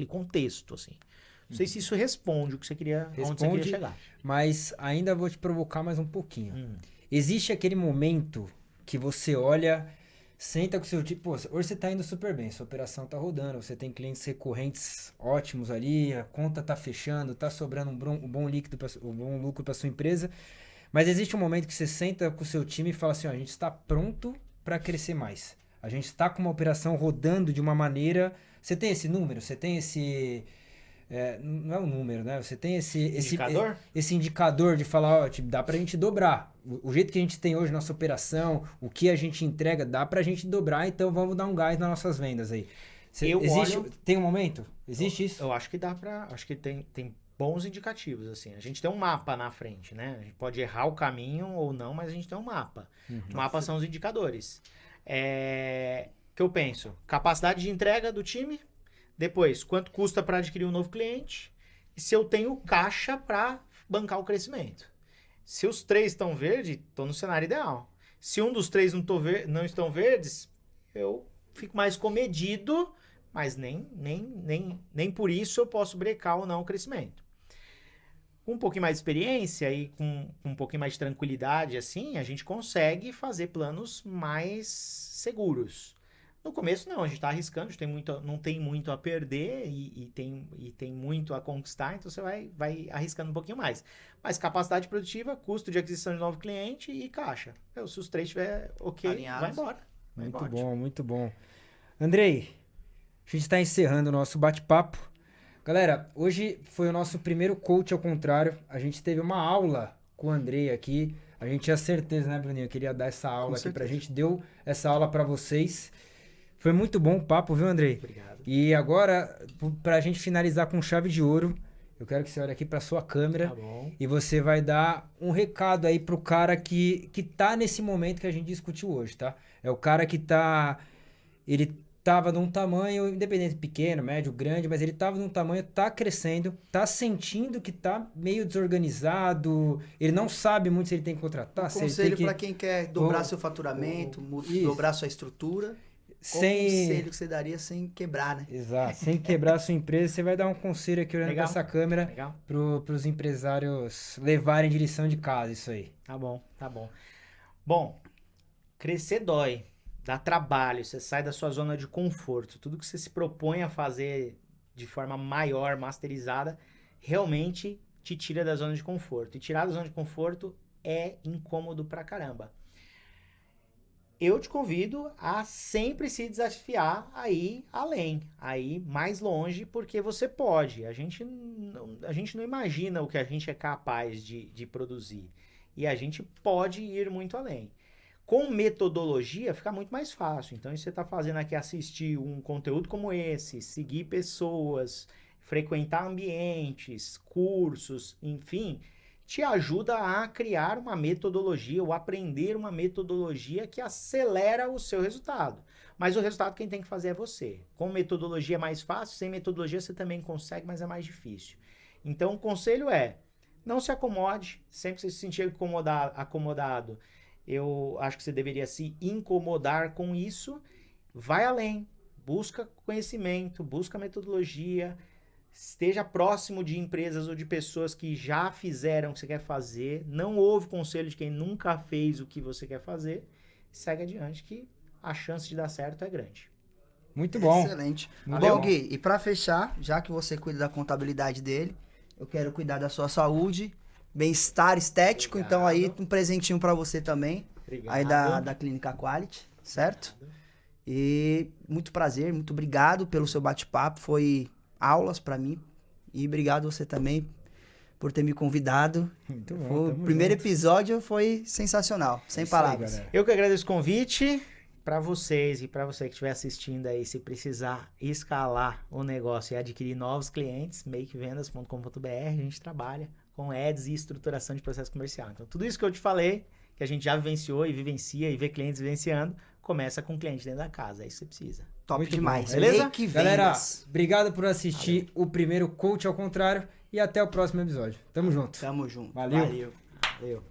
B: contexto, assim. Não sei se isso responde o que você queria, onde você queria chegar.
A: Mas ainda vou te provocar mais um pouquinho. Existe aquele momento que você olha, senta com o seu time, pô, hoje você tá indo super bem, sua operação tá rodando, você tem clientes recorrentes ótimos ali, a conta tá fechando, tá sobrando um bom lucro para sua empresa, mas existe um momento que você senta com o seu time e fala assim, ó, a gente está pronto para crescer mais. A gente está com uma operação rodando de uma maneira... Você tem esse número? Você tem esse... não é um número, né? Você tem esse indicador de falar, ó, tipo, dá pra gente dobrar. O jeito que a gente tem hoje nossa operação, o que a gente entrega, dá pra gente dobrar, então vamos dar um gás nas nossas vendas aí. Tem um momento? Existe isso?
B: Eu acho que dá pra... Acho que tem bons indicativos, assim. A gente tem um mapa na frente, né? A gente pode errar o caminho ou não, mas a gente tem um mapa. O mapa são os indicadores. Que eu penso, capacidade de entrega do time, depois, quanto custa para adquirir um novo cliente, e se eu tenho caixa para bancar o crescimento. Se os 3 estão verdes, estou no cenário ideal. Se um dos 3 não estão verdes, eu fico mais comedido, mas nem por isso eu posso brecar ou não o crescimento. Com um pouquinho mais de experiência e com um pouquinho mais de tranquilidade, assim, a gente consegue fazer planos mais seguros. No começo, não, a gente está arriscando, a gente não tem muito a perder e tem muito a conquistar, então você vai arriscando um pouquinho mais. Mas capacidade produtiva, custo de aquisição de novo cliente e caixa. Se os 3 estiver ok,
C: alinhados,
B: vai embora.
A: Muito bom, muito bom. Andrei, a gente está encerrando o nosso bate-papo. Galera, hoje foi o nosso primeiro coach ao contrário. A gente teve uma aula com o Andrei aqui. A gente tinha certeza, né, Bruninho? Eu queria dar essa aula aqui pra gente. Deu essa aula pra vocês. Foi muito bom o papo, viu, Andrei?
B: Obrigado.
A: E agora, pra gente finalizar com chave de ouro, eu quero que você olhe aqui pra sua câmera.
B: Tá bom.
A: E você vai dar um recado aí pro cara que tá nesse momento que a gente discutiu hoje, tá? É o cara que tá... Ele tava num tamanho, independente pequeno, médio, grande, mas ele tava num tamanho, tá crescendo, tá sentindo que tá meio desorganizado, ele não sabe muito se ele tem que contratar, se ele
C: Conselho
A: tem que...
C: para quem quer dobrar seu faturamento,
A: Isso.
C: dobrar sua estrutura. Qual
A: Sem...
C: conselho que você daria sem quebrar, né?
A: Exato, sem quebrar a sua empresa, você vai dar um conselho aqui olhando pra
B: Legal.
A: essa câmera
B: Legal.
A: pros empresários levarem direção de casa, isso aí.
B: Tá bom, tá bom. Bom, crescer dói, dá trabalho, você sai da sua zona de conforto. Tudo que você se propõe a fazer de forma maior, masterizada, realmente te tira da zona de conforto. E tirar da zona de conforto é incômodo pra caramba. Eu te convido a sempre se desafiar a ir além, a ir mais longe, porque você pode. A gente não imagina o que a gente é capaz de produzir. E a gente pode ir muito além. Com metodologia fica muito mais fácil. Então, isso você está fazendo aqui, assistir um conteúdo como esse, seguir pessoas, frequentar ambientes, cursos, enfim, te ajuda a criar uma metodologia ou aprender uma metodologia que acelera o seu resultado. Mas o resultado quem tem que fazer é você. Com metodologia é mais fácil, sem metodologia você também consegue, mas é mais difícil. Então, o conselho é, não se acomode, sempre que você se sentir acomodado, eu acho que você deveria se incomodar com isso, vai além, busca conhecimento, busca metodologia, esteja próximo de empresas ou de pessoas que já fizeram o que você quer fazer, não ouve conselho de quem nunca fez o que você quer fazer, segue adiante que a chance de dar certo é grande.
A: Muito bom.
C: Excelente.
A: Valeu.
C: Bom, Gui, e para fechar, já que você cuida da contabilidade dele, eu quero cuidar da sua saúde, bem-estar estético,
B: Obrigado.
C: então aí um presentinho para você também,
B: Obrigado.
C: aí da Clínica Quality, certo? E muito prazer, muito obrigado pelo seu bate-papo, foi aulas para mim, e obrigado você também por ter me convidado.
A: Muito bom,
C: O
A: tamo
C: primeiro
A: junto.
C: episódio foi sensacional, sem
A: Isso aí,
C: palavras.
A: galera.
B: Eu que agradeço o convite para vocês e para você que estiver assistindo aí, se precisar escalar o negócio e adquirir novos clientes, makevendas.com.br, a gente trabalha com ads e estruturação de processo comercial. Então, tudo isso que eu te falei, que a gente já vivenciou e vivencia e vê clientes vivenciando, começa com o cliente dentro da casa, é isso que você precisa.
C: Top
A: Muito
C: demais.
A: bom, beleza?
C: Make
A: Galera,
C: Vendas.
A: obrigado por assistir o primeiro Coach ao Contrário e até o próximo episódio. Tamo junto.
C: Tamo junto.
A: Valeu.
C: Valeu.
B: Valeu.